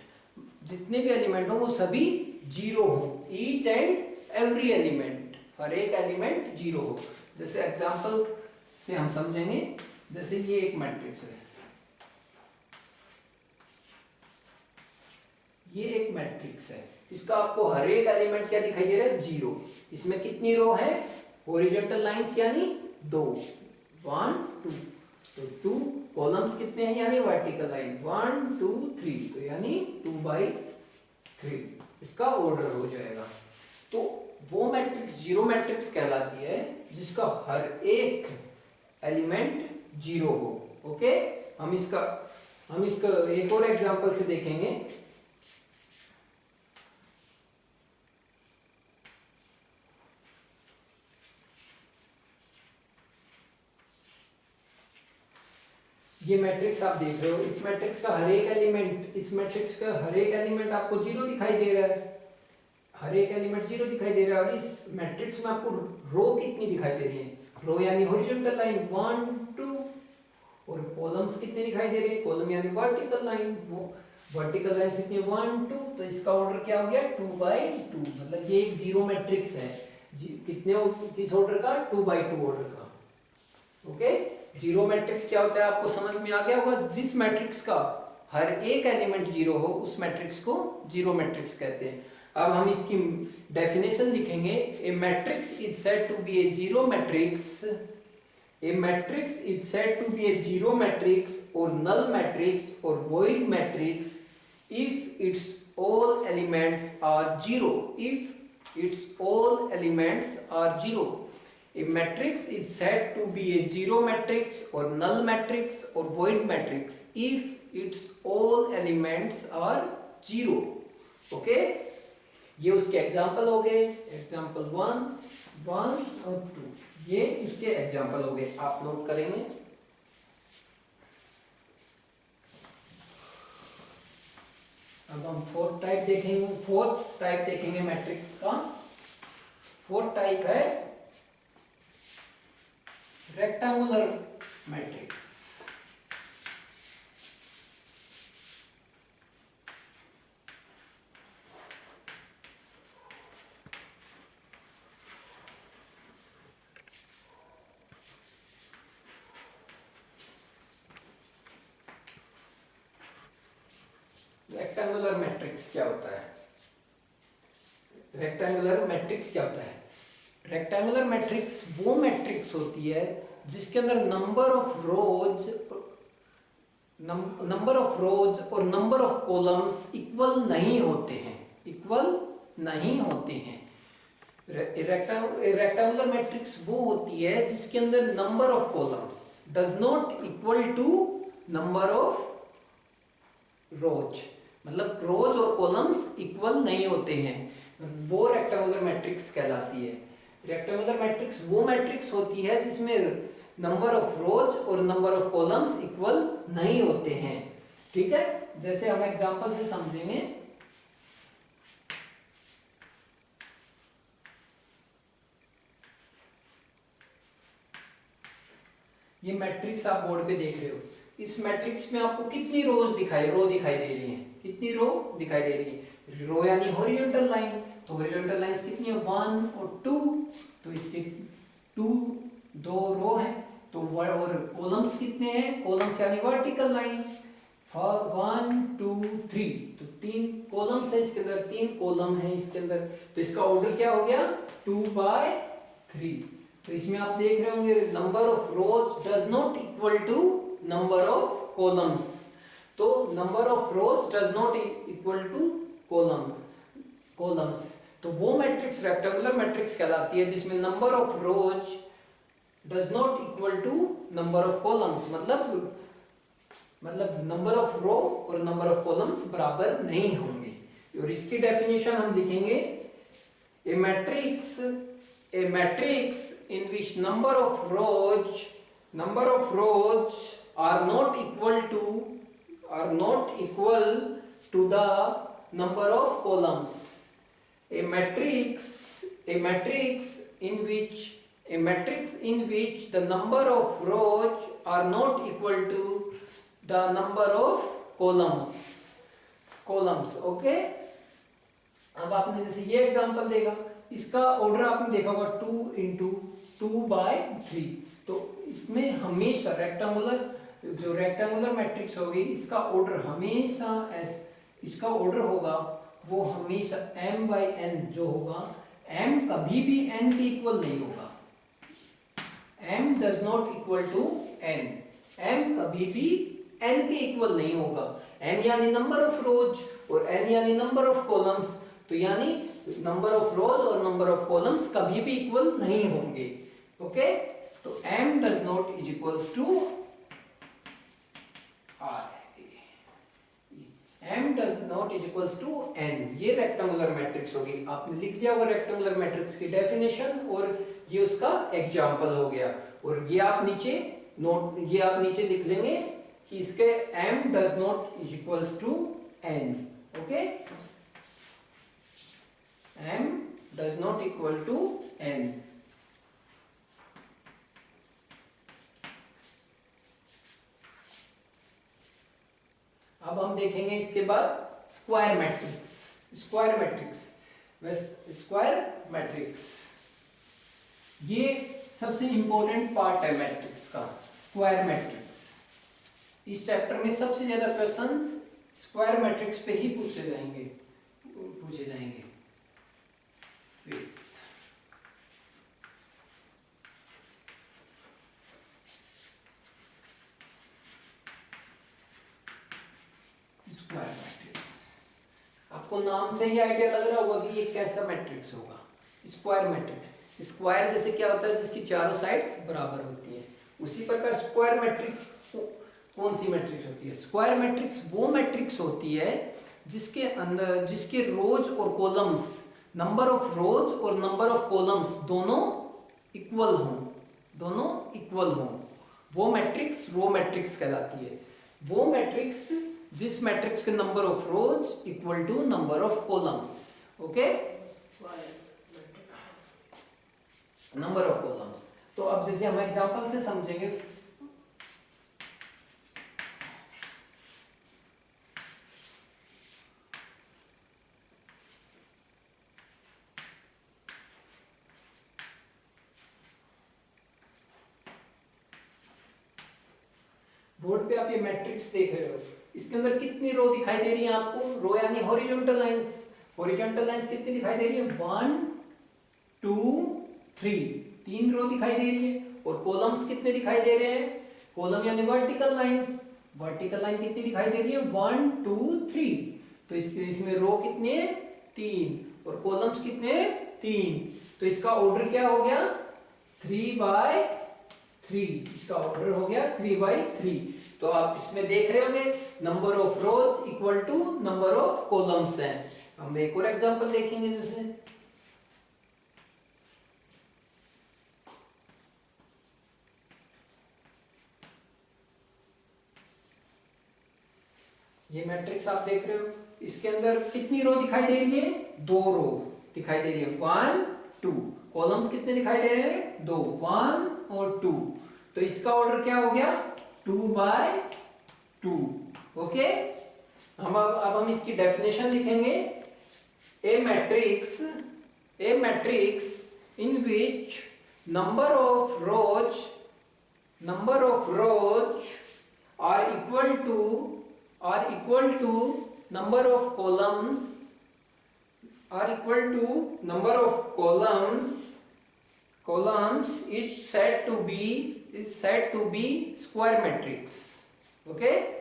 जितने भी एलिमेंट हो वो सभी जीरो हो, ईच एंड एवरी एलिमेंट, हर एक एलिमेंट जीरो हो। जैसे एग्जांपल से हम समझेंगे, जैसे ये एक मैट्रिक्स है, ये एक मैट्रिक्स है, इसका आपको हर एक एलिमेंट क्या दिखाई दे रहा है? जीरो। इसमें कितनी रो है? हॉरिजॉन्टल लाइंस यानी दो, 1 2, तो 2 कॉलम्स कितने हैं यानी वर्टिकल लाइन 1 2 3, तो यानी 2/3 इसका ऑर्डर हो जाएगा। तो वो मैट्रिक्स जीरो मैट्रिक्स कहलाती है जिसका हर एक एलिमेंट जीरो हो। ओके, हम इसका एक और एग्जांपल से देखेंगे। ये मैट्रिक्स आप देख रहे हो, इस मैट्रिक्स का हर एक एलिमेंट आपको जीरो दिखाई दे रहा है, हर एक एलिमेंट जीरो दिखाई दे रहा है। और इस मैट्रिक्स में आपको रो कितनी दिखाई दे रही है? रो यानी हॉरिजॉन्टल लाइन 1 2, और कॉलम्स कितने दिखाई दे रहे हैं? कॉलम यानी वर्टिकल लाइन, वो वर्टिकल लाइन कितनी 1 2, तो इसका ऑर्डर क्या हो गया? 2/2। मतलब ये एक जीरो मैट्रिक्स है, किस ऑर्डर का? 2/2 ऑर्डर का। ओके, जीरो मैट्रिक्स क्या होता है आपको समझ में आ गया होगा। जिस मैट्रिक्स का हर एक एलिमेंट जीरो हो उस मैट्रिक्स को जीरो मैट्रिक्स कहते हैं। अब हम इसकी डेफिनेशन लिखेंगे। A matrix is said to be a zero matrix, a matrix is said to be a zero matrix और नल मैट्रिक्स और void matrix if its all elements are zero, if its all elements are zero. A matrix is said to be a zero matrix or null matrix or void matrix if its all elements are zero. Okay? ये उसके example हो गए, example 1 और 2, ये उसके example हो गए, आप नोट करेंगे। अब हम फोर्थ टाइप देखेंगे मैट्रिक्स का। फोर्थ टाइप है रेक्टेंगुलर मैट्रिक्स। रेक्टेंगुलर मैट्रिक्स क्या होता है? रेक्टेंगुलर मैट्रिक्स क्या होता है? रेक्टेंगुलर मैट्रिक्स वो मैट्रिक्स होती है जिसके अंदर नंबर ऑफ रोज और नंबर ऑफ कॉलम्स इक्वल नहीं होते हैं। रेक्टेंगुलर मैट्रिक्स वो होती है जिसके अंदर number of columns does not equal to number of rows, मतलब रोज और कॉलम्स इक्वल नहीं होते हैं, वो रेक्टेंगुलर मैट्रिक्स कहलाती है। रेक्टेंगुलर मैट्रिक्स वो मैट्रिक्स होती है जिसमें नंबर ऑफ रोज और नंबर ऑफ कॉलम्स इक्वल नहीं होते हैं। ठीक है, जैसे हम एग्जांपल से समझेंगे। ये मैट्रिक्स आप बोर्ड पे देख रहे हो, इस मैट्रिक्स में आपको कितनी रोज दिखाई दे रही हैं? कितनी रो दिखाई दे रही है? रो यानी हॉरिजॉन्टल लाइन, तो हॉरिजॉन्टल लाइंस कितनी है? 1 और 2, तो इसके 2 रो है, तो और कॉलम्स कितने हैं? कॉलम्स यानी वर्टिकल लाइन 1 2 3, तो 3 कॉलम्स है इसके अंदर, 3 कॉलम है इसके अंदर, तो इसका ऑर्डर क्या हो गया? 2/3। तो इसमें आप देख रहे होंगे number of rows does not equal to number of columns. तो number of rows does not equal to columns, तो वो मैट्रिक्स रेक्टेंगुलर मैट्रिक्स कहलाती है जिसमें number of rows does not equal to number of columns, मतलब number of row और number of columns बराबर नहीं होंगे। और इसकी डेफिनेशन हम लिखेंगे, a matrix in which number of rows are not equal to the number of columns. A matrix in which the number of rows are not equal to the number of columns. Okay? अब आपने जैसे ये example देखा, इसका order आपने देखा होगा 2 into 2/3। तो इसमें हमेशा रेक्टेंगुलर मैट्रिक्स होगी, इसका ऑर्डर होगा वो हमेशा m/n जो होगा, m कभी भी n के इक्वल नहीं होगा। m does not equal to n, m कभी भी n के इक्वल नहीं होगा। m यानी नंबर ऑफ रोज और n यानी नंबर ऑफ कॉलम्स, तो यानी नंबर ऑफ रोज और नंबर ऑफ कॉलम्स कभी भी इक्वल नहीं होंगे। ओके, तो m does not is equals to r, m does not is equals to n। ये रेक्टेंगुलर मैट्रिक्स होगी। आपने लिख लिया होगा रेक्टेंगुलर मैट्रिक्स की डेफिनेशन और ये उसका एग्जांपल हो गया। और ये आप नीचे लिख लेंगे कि इसके m does not is equals to n। Okay, m does not equal to n। अब हम देखेंगे इसके बाद स्क्वायर मैट्रिक्स, ये सबसे इंपॉर्टेंट पार्ट है मैट्रिक्स का, स्क्वायर मैट्रिक्स। इस चैप्टर में सबसे ज्यादा क्वेश्चंस स्क्वायर मैट्रिक्स पे ही पूछे जाएंगे। स्क्वायर मैट्रिक्स, आपको नाम से ही आइडिया लग रहा होगा कि ये कैसा मैट्रिक्स होगा। स्क्वायर मैट्रिक्स, स्क्वायर जैसे क्या होता है जिसकी चारों साइड्स बराबर होती हैं, उसी प्रकार स्क्वायर मैट्रिक्स कौन सी मैट्रिक्स होती है? स्क्वायर मैट्रिक्स वो मैट्रिक्स होती है जिसके रोज और कॉलम्स, नंबर ऑफ रोज और नंबर ऑफ कॉलम्स दोनों इक्वल हों, वो मैट्रिक्स रो मैट्रिक्स कहलाती है। वो मैट्रिक्स जिस मैट्रिक्स के number of rows equal to number of columns. Okay, number of columns. तो अब जैसे हम एग्जांपल से समझेंगे, बोर्ड पे आप ये मैट्रिक्स देख रहे हो, इसके अंदर कितनी रो दिखाई दे रही है आपको? रो यानी हॉरिजॉन्टल लाइंस कितनी दिखाई दे रही है? 1 2 3, 3 रो दिखाई दे रही है। और कॉलम्स कितने दिखाई दे रहे हैं? कॉलम यानी वर्टिकल लाइन कितनी दिखाई दे रही है? 1 2 3। तो इसमें रो कितने हैं? 3, और कॉलम्स कितने हैं? 3। तो इसका ऑर्डर क्या हो गया? 3/3। इसका ऑर्डर हो गया 3/3। तो आप इसमें देख रहे होंगे number of rows equal to number of columns है। हम एक और एग्जांपल देखेंगे, जैसे ये मैट्रिक्स आप देख रहे हो, इसके अंदर कितनी रो दिखाई दे रही है? 2 रो दिखाई दे रही है, 1 2। कॉलम्स कितने दिखाई दे रहे हैं? 2, 1 और 2। तो इसका ऑर्डर क्या हो गया? 2/2। ओके, अब हम इसकी डेफिनेशन लिखेंगे, a matrix in which number of rows are equal to number of columns columns is said to be square matrix. Okay,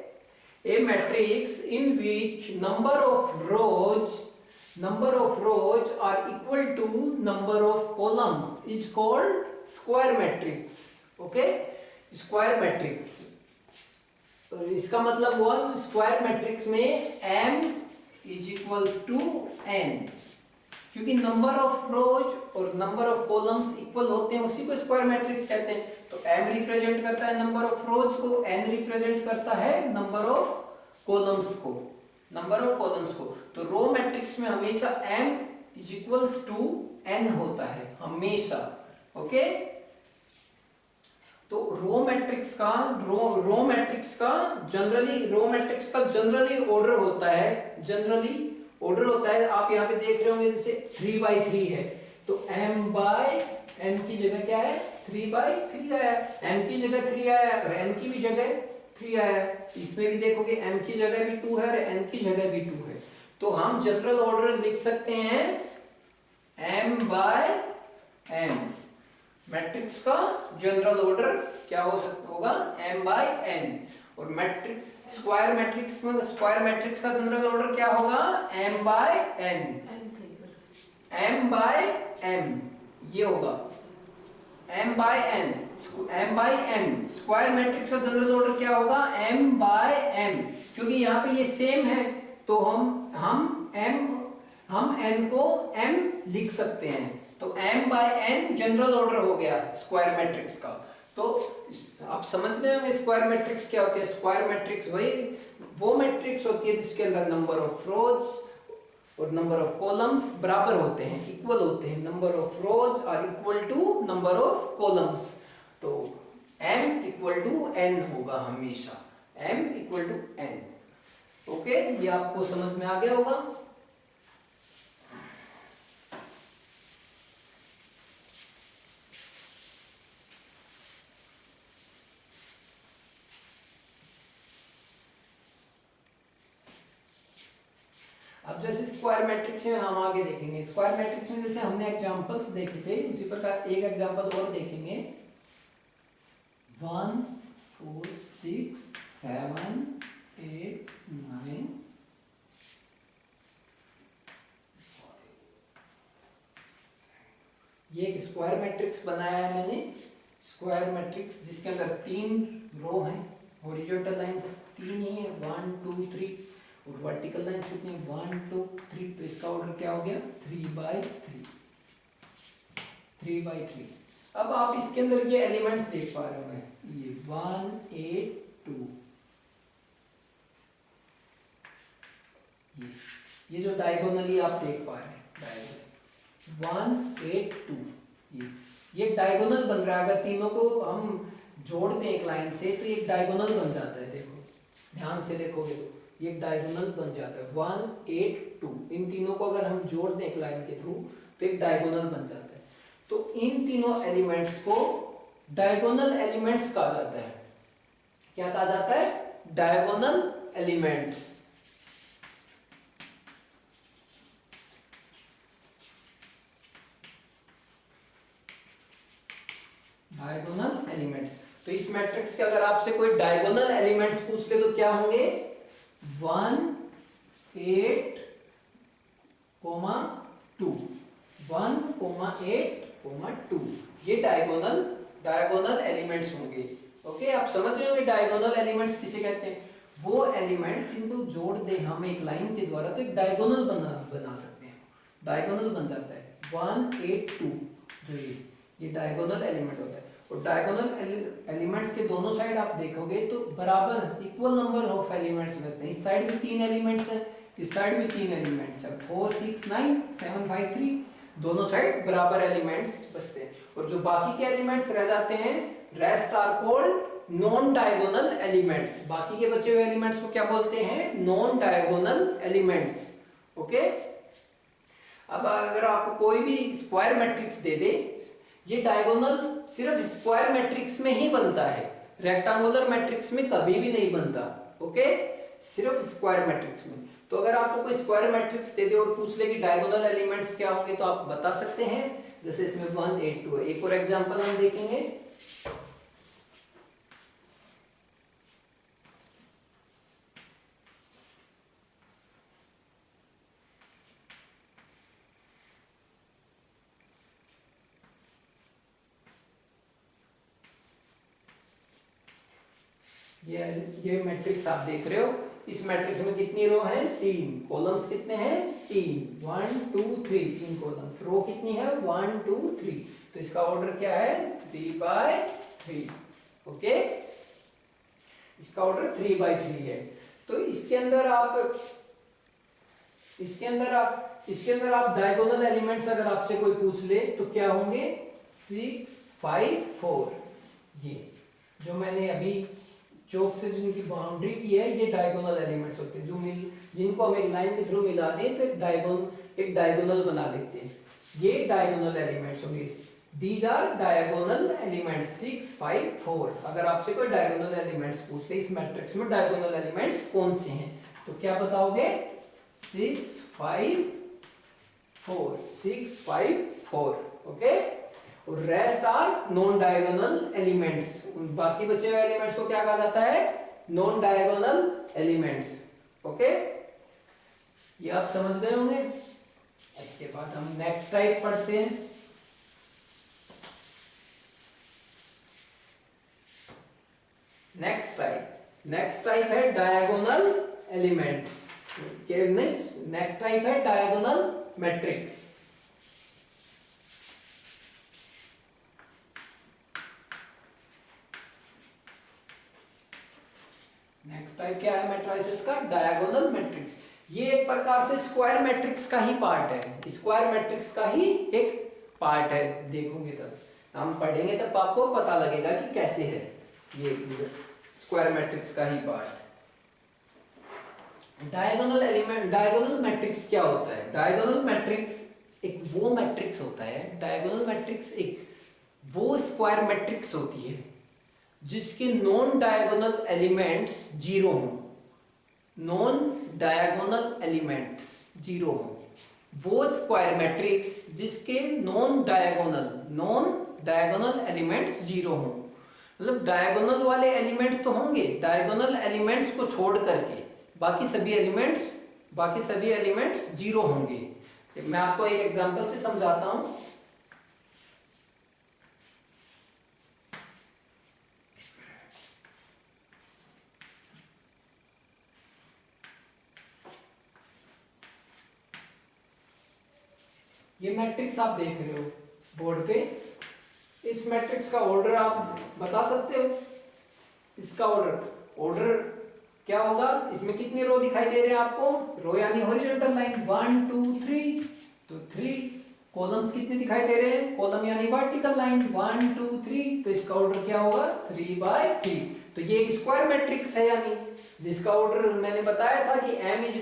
a matrix in which number of rows are equal to number of columns is called square matrix. Okay, square matrix, तो इसका मतलब हुआ square matrix में m is equals to n, क्योंकि number of rows और number of columns equal होते हैं, उसी को स्क्वायर मैट्रिक्स कहते हैं। तो m रिप्रेजेंट करता है नंबर ऑफ रोज को, n रिप्रेजेंट करता है नंबर ऑफ कॉलम्स को। तो रो मैट्रिक्स में हमेशा m is equals to n होता है हमेशा। ओके, तो रो मैट्रिक्स का जनरली ऑर्डर होता है, आप यहाँ पे देख रहे होंगे जैसे 3/3 है, तो m की जगह क्या है 3/3 आया, m की जगह 3 आया और n की भी जगह 3 आया। इसमें भी देखोगे m की जगह भी 2 है और n की जगह भी 2 है। तो हम जनरल ऑर्डर लिख सकते हैं m/n, मैट्रिक्स का जनरल ऑर्डर क्या होगा m/n। और स्क्वायर मैट्रिक्स का जनरल ऑर्डर क्या होगा m/n, m/m ये होगा m/n। स्क्वायर मैट्रिक्स का जनरल ऑर्डर क्या होगा m/m, क्योंकि यहाँ पे ये सेम है तो हम n को m लिख सकते हैं। तो m/n जनरल ऑर्डर हो गया स्क्वायर मैट्रिक्स का। तो आप समझ गए होंगे स्क्वायर मैट्रिक्स क्या होती है। स्क्वायर मैट्रिक्स वो मैट्रिक्स होती है जिसके अंदर नंबर ऑफ रोज और नंबर ऑफ कॉलम्स बराबर होते हैं, इक्वल होते हैं। Number of rows are equal to number of columns. तो m इक्वल टू n होगा हमेशा, m equal to n। Okay, ये आपको समझ में आ गया होगा। अब जैसे स्क्वायर मैट्रिक्स में हम आगे देखेंगे, स्क्वायर मैट्रिक्स में जैसे हमने एग्जांपल्स देखे थे उसी प्रकार एक एग्जांपल और देखेंगे। 1 4 6 7 8 9 ये एक स्क्वायर मैट्रिक्स बनाया है मैंने। स्क्वायर मैट्रिक्स जिसके अंदर 3 रो हैं, हॉरिजॉन्टल लाइंस 3 ही है 1 2 3 और वर्टिकल लाइंस कितनी 1 2 3। तो इसका ऑर्डर क्या हो गया 3/3। अब आप इसके अंदर ये एलिमेंट्स देख पा रहे होंगे, ये 1 8 2, ये जो डायगोनली आप देख पा रहे हैं, डायगोनल 1 8 2, ये डायगोनल बन रहा है। अगर तीनों को हम जोड़ दें एक लाइन से तो एक डायगोनल बन जाता है। देखो ध्यान से देखोगे तो ये डायगोनल बन जाता है 1 8 2। इन तीनों को अगर हम जोड़ दें एक लाइन के थ्रू तो एक डायगोनल बन जाता है। तो इन तीनों एलिमेंट्स को डायगोनल एलिमेंट्स कहा जाता है। क्या कहा जाता है? Diagonal elements. Diagonal elements. तो इस मैट्रिक्स के अगर आपसे कोई डायगोनल एलिमेंट्स पूछ ले तो क्या होंगे 1 8 2, 1 8 2, ये डायगोनल एलिमेंट्स होंगे। ओके, आप समझ रहे होंगे डायगोनल एलिमेंट्स किसे कहते हैं? वो एलिमेंट्स जिनको जोड़ दे हम एक लाइन के द्वारा तो एक डायगोनल बना सकते हैं। डायगोनल बन जाता है 1 8 2, जो ये डायगोनल एलिमेंट होता है। और डायगोनल एलिमेंट्स के दोनों साइड आप देखोगे तो बराबर इक्वल नंबर ऑफ एलिमेंट्स बचते हैं। इस साइड भी 3 एलिमेंट्स हैं, इस साइड भी 3 एलिमेंट्स हैं। 4 6 9 7 5 3, दोनों साइड बराबर एलिमेंट्स बचते हैं। और जो बाकी के एलिमेंट्स रह जाते हैं, rest are called non diagonal elements. बाकी के बचे हुए एलिमेंट्स को क्या बोलते हैं? Non diagonal elements. ओके, अब अगर आपको कोई भी स्क्वायर मैट्रिक्स दे दे, ये डायगोनल सिर्फ स्क्वायर मैट्रिक्स में ही बनता है, रेक्टेंगुलर मैट्रिक्स में कभी भी नहीं बनता। ओके, सिर्फ स्क्वायर मैट्रिक्स में। तो अगर आपको कोई स्क्वायर मैट्रिक्स दे दे और पूछ ले कि डायगोनल एलिमेंट्स क्या होंगे, तो आप बता सकते हैं जैसे इसमें 1 8 2 है। एक और एग्जांपल हम देखेंगे। ये मैट्रिक्स आप देख रहे हो। इस मैट्रिक्स में कितनी रो हैं? 3। कॉलम्स कितने हैं? 3। 1 2 3 3 कॉलम्स। रो कितनी है? 1 2 3। तो इसका ऑर्डर क्या है? 3/3। ओके, इसका ऑर्डर 3/3 है। तो इसके अंदर आप डायगोनल एलिमेंट्स अगर आपसे कोई पूछ ले तो क्या होंगे? 6 5 4। ये जो मैंने अभी चौक से जिनकी बाउंड्री की है, ये डायगोनल एलिमेंट्स होते हैं। जिनको हम एक लाइन के थ्रू मिला दें तो एक डायगोनल बना लेते हैं। ये डायगोनल एलिमेंट्स होंगे। These are diagonal elements 6 5 4। अगर आपसे कोई डायगोनल एलिमेंट्स पूछ ले इस मैट्रिक्स में डायगोनल एलिमेंट्स कौन से हैं, तो क्या बताओगे? 6 5 4 6 5 4। ओके, और rest are non diagonal elements. बाकी बचे हुए एलिमेंट्स को क्या कहा जाता है? Non diagonal elements. ओके, ये आप समझ गए होंगे। इसके बाद हम नेक्स्ट टाइप पढ़ते हैं। नेक्स्ट टाइप है डायगोनल एलिमेंट्स। नेक्स्ट टाइप है डायगोनल मैट्रिक्स। नेक्स्ट टाइप क्या है मैट्रिसेस का? Diagonal matrix. ये एक प्रकार से स्क्वायर मैट्रिक्स का ही पार्ट है। स्क्वायर मैट्रिक्स का ही एक पार्ट है। देखोगे तब, हम पढ़ेंगे तब आपको पता लगेगा कि कैसे है ये स्क्वायर मैट्रिक्स का ही पार्ट। डायगोनल मैट्रिक्स क्या होता है? डायगोनल मैट्रिक्स एक वो मैट्रिक्स होता है। डायगोनल मैट्रिक्स एक वो स्क्वायर मैट्रिक्स होती है जिसके नॉन डायगोनल एलिमेंट्स 0 हों। नॉन डायगोनल एलिमेंट्स 0 हों। वो स्क्वायर मैट्रिक्स जिसके नॉन डायगोनल एलिमेंट्स 0 हों। मतलब डायगोनल वाले एलिमेंट्स तो होंगे, डायगोनल एलिमेंट्स को छोड़ करके बाकी सभी एलिमेंट्स 0 होंगे। मैं आपको एक एग्जांपल से समझाता हूं। ये मैट्रिक्स आप देख रहे हो बोर्ड पे। इस मैट्रिक्स का ऑर्डर आप बता सकते हो? इसका ऑर्डर क्या होगा? इसमें कितनी रो दिखाई दे रहे हैं आपको? रो यानी हॉरिजॉन्टल लाइन 1 2 3। तो 3 कॉलम्स कितने दिखाई दे रहे हैं? कॉलम यानी वर्टिकल लाइन 1 2 3। तो इसका ऑर्डर क्या होगा? 3/3। तो ये एक स्क्वायर मैट्रिक्स है, यानी जिसका ऑर्डर मैंने बताया था कि m =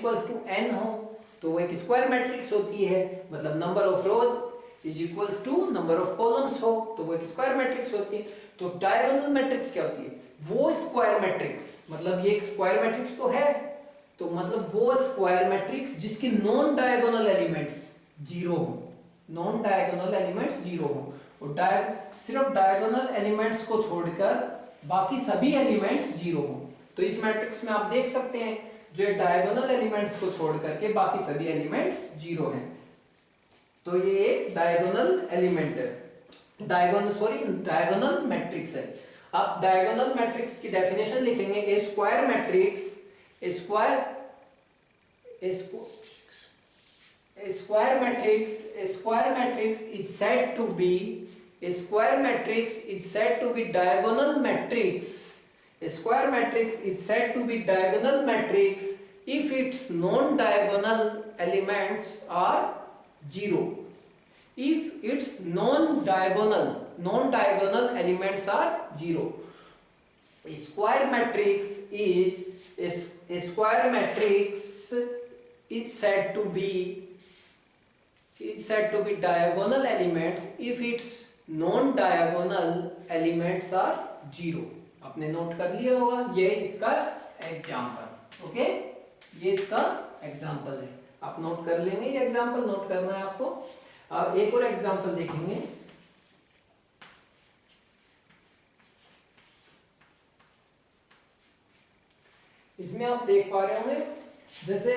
n हो, तो वो एक स्क्वायर मैट्रिक्स होती है। मतलब number of rose = number of columns हो, तो वो एक स्क्वायर मैट्रिक्स होती है। तो डायगोनल मैट्रिक्स क्या होती है? वो स्क्वायर मैट्रिक्स, मतलब ये एक स्क्वायर मैट्रिक्स तो है, तो मतलब वो स्क्वायर मैट्रिक्स जिसके नॉन डायगोनल एलिमेंट्स 0 हो। नॉन डायगोनल एलिमेंट्स 0 हो, और सिर्फ डायगोनल एलिमेंट्स को छोड़कर बाकी सभी एलिमेंट्स 0 हो। तो इस मैट्रिक्स में आप देख सकते हैं जो डायगोनल एलिमेंट्स को छोड़ करके बाकी सभी एलिमेंट्स 0 हैं। तो ये एक डायगोनल एलिमेंट है, डायगोनल मैट्रिक्स है। आप डायगोनल मैट्रिक्स की डेफिनेशन लिखेंगे, a square matrix is said to be diagonal matrix. A square matrix is said to be diagonal matrix if its non-diagonal elements are 0. If its non-diagonal elements are 0. A square matrix is said to be diagonal elements if its non-diagonal elements are 0. आपने note कर लिया होगा, ये इसका example. Okay, ये इसका example है, आप नोट कर लेंगे। ये एग्जाम्पल नोट करना है आपको। अब एक और एग्जांपल देखेंगे। इसमें आप देख पा रहे होंगे, जैसे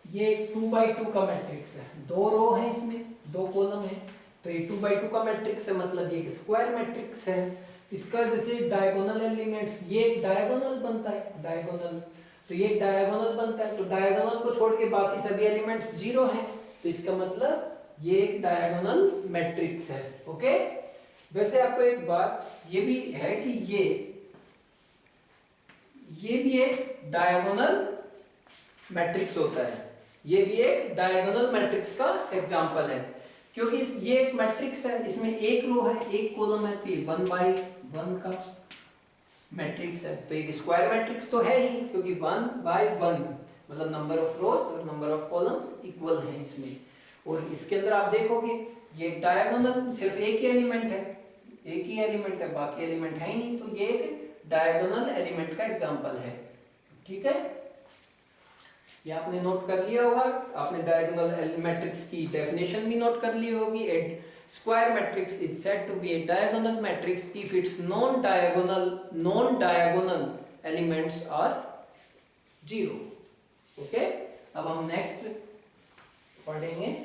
ये 2x2 का मैट्रिक्स है, 2 रो है, इसमें 2 कॉलम है, तो ये 2x2 का मैट्रिक्स है, मतलब ये स्क्वायर मैट्रिक्स है। इसका जैसे डायगोनल एलिमेंट्स, ये एक डायगोनल बनता है, डायगोनल, तो ये डायगोनल बनता है, तो डायगोनल को छोड़ के बाकी सभी एलिमेंट्स 0 हैं, तो इसका मतलब ये एक डायगोनल मैट्रिक्स है। ओके, वैसे आपको एक बात ये भी है कि ये भी एक डायगोनल मैट्रिक्स होता है, ये भी एक डायगोनल मैट्रिक्स का एग्जांपल है, क्योंकि ये एक मैट्रिक्स है, इसमें एक रो है, एक कॉलम है, तो ये 1/1 का मैट्रिक्स है, तो एक स्क्वायर मैट्रिक्स तो है ही, क्योंकि 1/1 मतलब नंबर ऑफ रोज और नंबर ऑफ कॉलम्स इक्वल हैं इसमें। और इसके अंदर आप देखोगे ये एक डायगोनल, सिर्फ एक ही एलिमेंट है, एक ही एलिमेंट है, बाकी एलिमेंट है ही नहीं, तो ये एक डायगोनल एलिमेंट का एग्जांपल है। ठीक है, ये आपने नोट कर लिया होगा। आपने डायगोनल मैट्रिक्स की डेफिनेशन भी नोट कर ली होगी। A square matrix is said to be a diagonal matrix if its non diagonal elements are 0। Okay, अब हम नेक्स्ट पढ़ेंगे।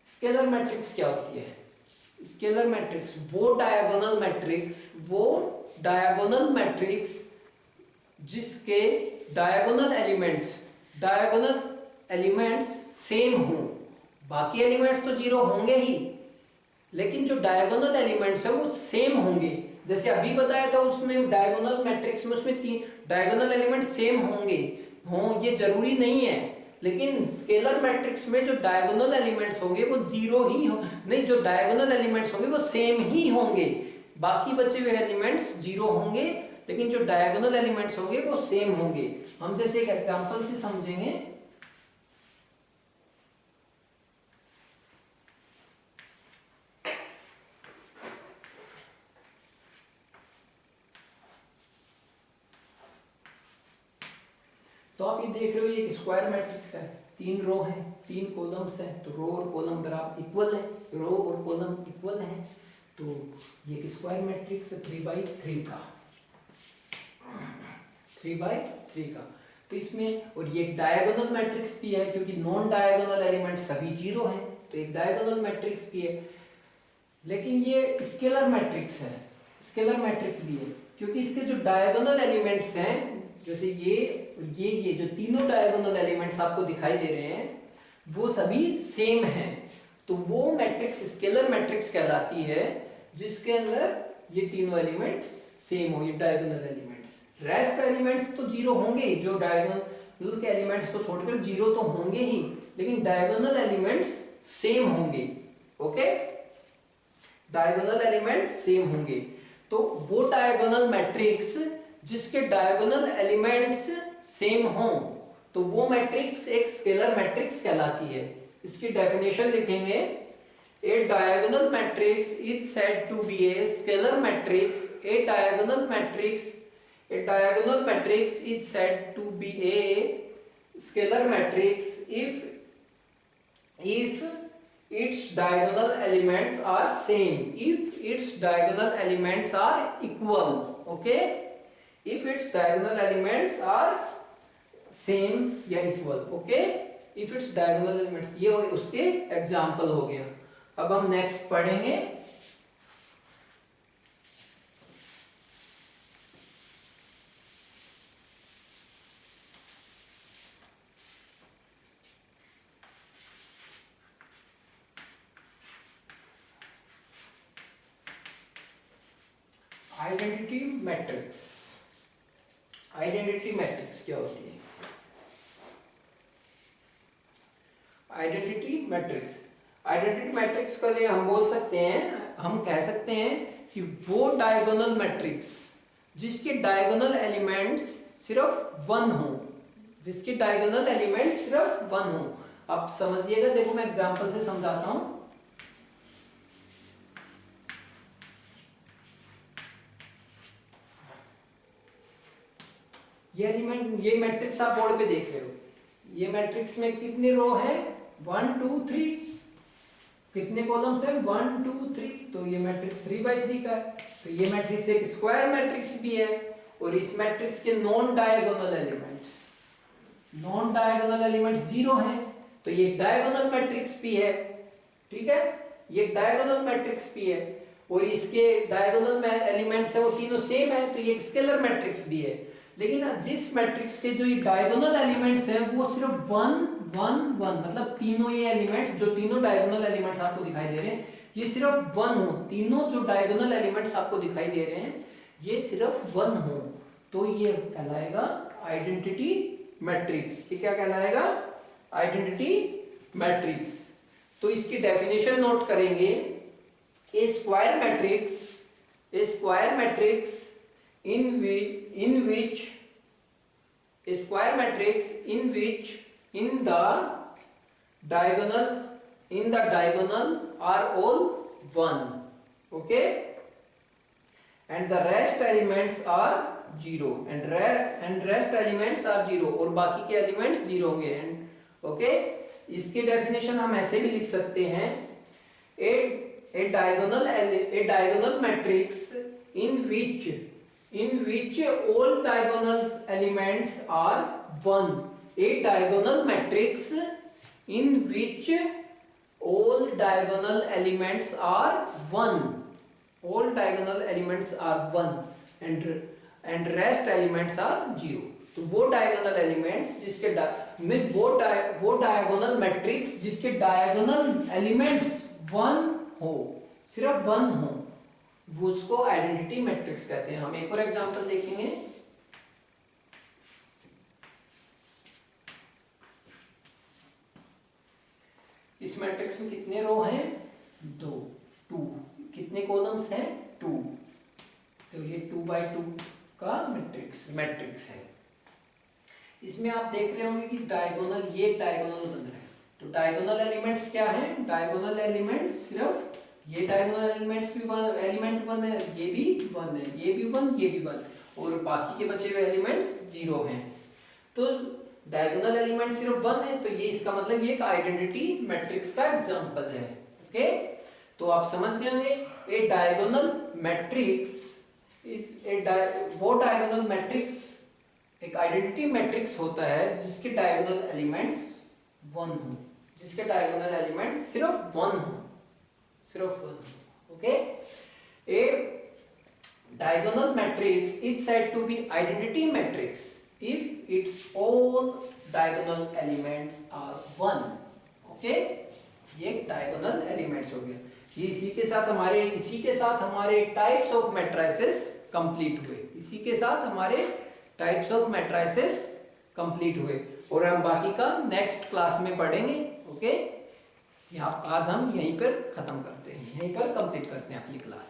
स्केलर मैट्रिक्स क्या होती है? स्केलर मैट्रिक्स वो डायगोनल मैट्रिक्स जिसके डायगोनल एलिमेंट्स सेम हो। बाकी एलिमेंट्स तो 0 होंगे ही, लेकिन जो डायगोनल एलिमेंट्स है वो सेम होंगे। जैसे अभी बताया था उसमें डायगोनल मैट्रिक्स में, उसमें 3 डायगोनल एलिमेंट सेम हों, ये जरूरी नहीं है, लेकिन स्केलर मैट्रिक्स में जो डायगोनल एलिमेंट्स होंगे वो 0 ही नहीं, जो डायगोनल एलिमेंट्स होंगे वो सेम ही होंगे। बाकी बचे हुए एलिमेंट्स 0 होंगे, लेकिन जो डायगोनल एलिमेंट्स होंगे वो सेम होंगे। हम जैसे एक एग्जांपल से समझेंगे। तो आप ये देख रहे हो, ये एक स्क्वायर मैट्रिक्स है, 3 रो हैं, 3 कॉलम्स हैं, तो रो और कॉलम बराबर इक्वल है, रो और कॉलम इक्वल हैं, तो ये एक स्क्वायर मैट्रिक्स है 3/3 का, 3/3 का। तो इसमें, और ये डायगोनल मैट्रिक्स भी है, क्योंकि नॉन डायगोनल एलिमेंट सभी 0 हैं, तो एक डायगोनल मैट्रिक्स भी है। लेकिन ये स्केलर मैट्रिक्स है, स्केलर मैट्रिक्स भी है, क्योंकि इसके जो डायगोनल एलिमेंट्स हैं, जैसे ये जो तीनों डायगोनल एलिमेंट्स आपको दिखाई दे रहे हैं वो सभी सेम हैं, तो वो मैट्रिक्स स्केलर मैट्रिक्स कहलाती है जिसके अंदर ये तीनों एलिमेंट्स सेम हो, ये डायगोनल एलिमेंट्स। रेस्ट एलिमेंट्स तो 0 होंगे ही, जो डायगोनल के एलिमेंट्स को छोड़कर 0 तो होंगे ही, लेकिन डायगोनल एलिमेंट्स सेम होंगे। ओके, डायगोनल एलिमेंट्स सेम होंगे, तो वो डायगोनल मैट्रिक्स जिसके डायगोनल एलिमेंट्स सेम हों, तो वो मैट्रिक्स एक स्केलर मैट्रिक्स कहलाती है। इसकी डेफिनेशन लिखेंगे, a diagonal matrix is said to be a scalar matrix. A diagonal matrix is said to be a scalar matrix if its diagonal elements are same, if its diagonal elements are equal. Okay, if its diagonal elements are same या equal. Okay, if its diagonal elements, ये उसके example हो गया। अब हम next पढ़ेंगे identity matrix. Identity matrix क्या होती है? आइडेंटिटी मैट्रिक्स के लिए हम बोल सकते हैं, हम कह सकते हैं कि वो डायगोनल मैट्रिक्स जिसके डायगोनल एलिमेंट्स सिर्फ 1 हो, जिसके डायगोनल एलिमेंट सिर्फ 1 हो। अब समझिएगा, देखो मैं एग्जांपल से समझाता हूं। ये एलिमेंट, ये मैट्रिक्स आप बोर्ड पे देख रहे हो, ये मैट्रिक्स में कितने रो है? 1 2 3। कितने कॉलम्स है? 1 2 3। तो ये मैट्रिक्स 3/3 का है। तो ये मैट्रिक्स एक स्क्वायर मैट्रिक्स भी है, और इस मैट्रिक्स के नॉन डायगोनल एलिमेंट्स 0 हैं। तो ये डायगोनल मैट्रिक्स भी है, ठीक है, ये डायगोनल मैट्रिक्स भी है, और इसके डायगोनल में एलिमेंट्स है वो तीनों सेम है, तो ये एक स्केलर मैट्रिक्स भी है। लेकिन जिस मैट्रिक्स के जो ये डायगोनल एलिमेंट्स हैं वो सिर्फ 1 1 1, मतलब तीनों ये एलिमेंट्स, जो तीनों डायगोनल एलिमेंट्स आपको दिखाई दे रहे हैं, ये सिर्फ 1 हो। तीनों जो डायगोनल एलिमेंट्स आपको दिखाई दे रहे हैं ये सिर्फ 1 हो, तो ये कहलाएगा आइडेंटिटी मैट्रिक्स। ये क्या कहलाएगा? Identity matrix. तो इसकी डेफिनेशन नोट करेंगे। A square matrix in which the diagonal are all 1, okay, and the rest elements are 0, and rest elements are 0, और बाकी के एलिमेंट्स 0 होंगे, ओके। इसके डेफिनेशन हम ऐसे भी लिख सकते हैं, a diagonal matrix in which all diagonal elements are 1. A diagonal matrix in which all diagonal elements are 1. All diagonal elements are 1 and rest elements are 0. तो वो डायगोनल एलिमेंट्स जिसके वो डायगोनल मैट्रिक्स जिसके डायगोनल एलिमेंट्स 1 हो, सिर्फ 1 हो, वो उसको आइडेंटिटी मैट्रिक्स कहते हैं। हम एक और एग्जांपल देखेंगे। इस मैट्रिक्स में कितने रो हैं? 2। कितने कॉलम्स हैं? 2। तो ये 2/2 का मैट्रिक्स है। इसमें आप देख रहे होंगे कि डायगोनल, ये डायगोनल बन रहा है। तो डायगोनल एलिमेंट्स क्या है? डायगोनल एलिमेंट्स सिर्फ ये डायगोनल एलिमेंट्स भी एलिमेंट 1 है, ये भी 1 है, ये भी 1, ये भी 1, और बाकी के बचे हुए एलिमेंट्स 0 हैं। तो डायगोनल एलिमेंट सिर्फ 1 है, तो ये इसका मतलब ये एक आइडेंटिटी मैट्रिक्स का एग्जांपल है, ओके। तो आप समझ गए होंगे, ए डायगोनल मैट्रिक्स वो डायगोनल मैट्रिक्स एक आइडेंटिटी मैट्रिक्स होता है जिसके डायगोनल एलिमेंट्स 1 हो, जिसके डायगोनल एलिमेंट्स सिर्फ 1 हो, okay. A diagonal matrix is said to be identity matrix if its all diagonal elements are 1, okay. ये diagonal elements हो गया। ये इसी के साथ हमारे टाइप्स ऑफ मैट्रिसेस कंप्लीट हुए, और हम बाकी का नेक्स्ट क्लास में पढ़ेंगे, ओके। यहाँ आज हम यहीं पर खत्म करते हैं, यहीं पर कंप्लीट करते हैं अपनी क्लास।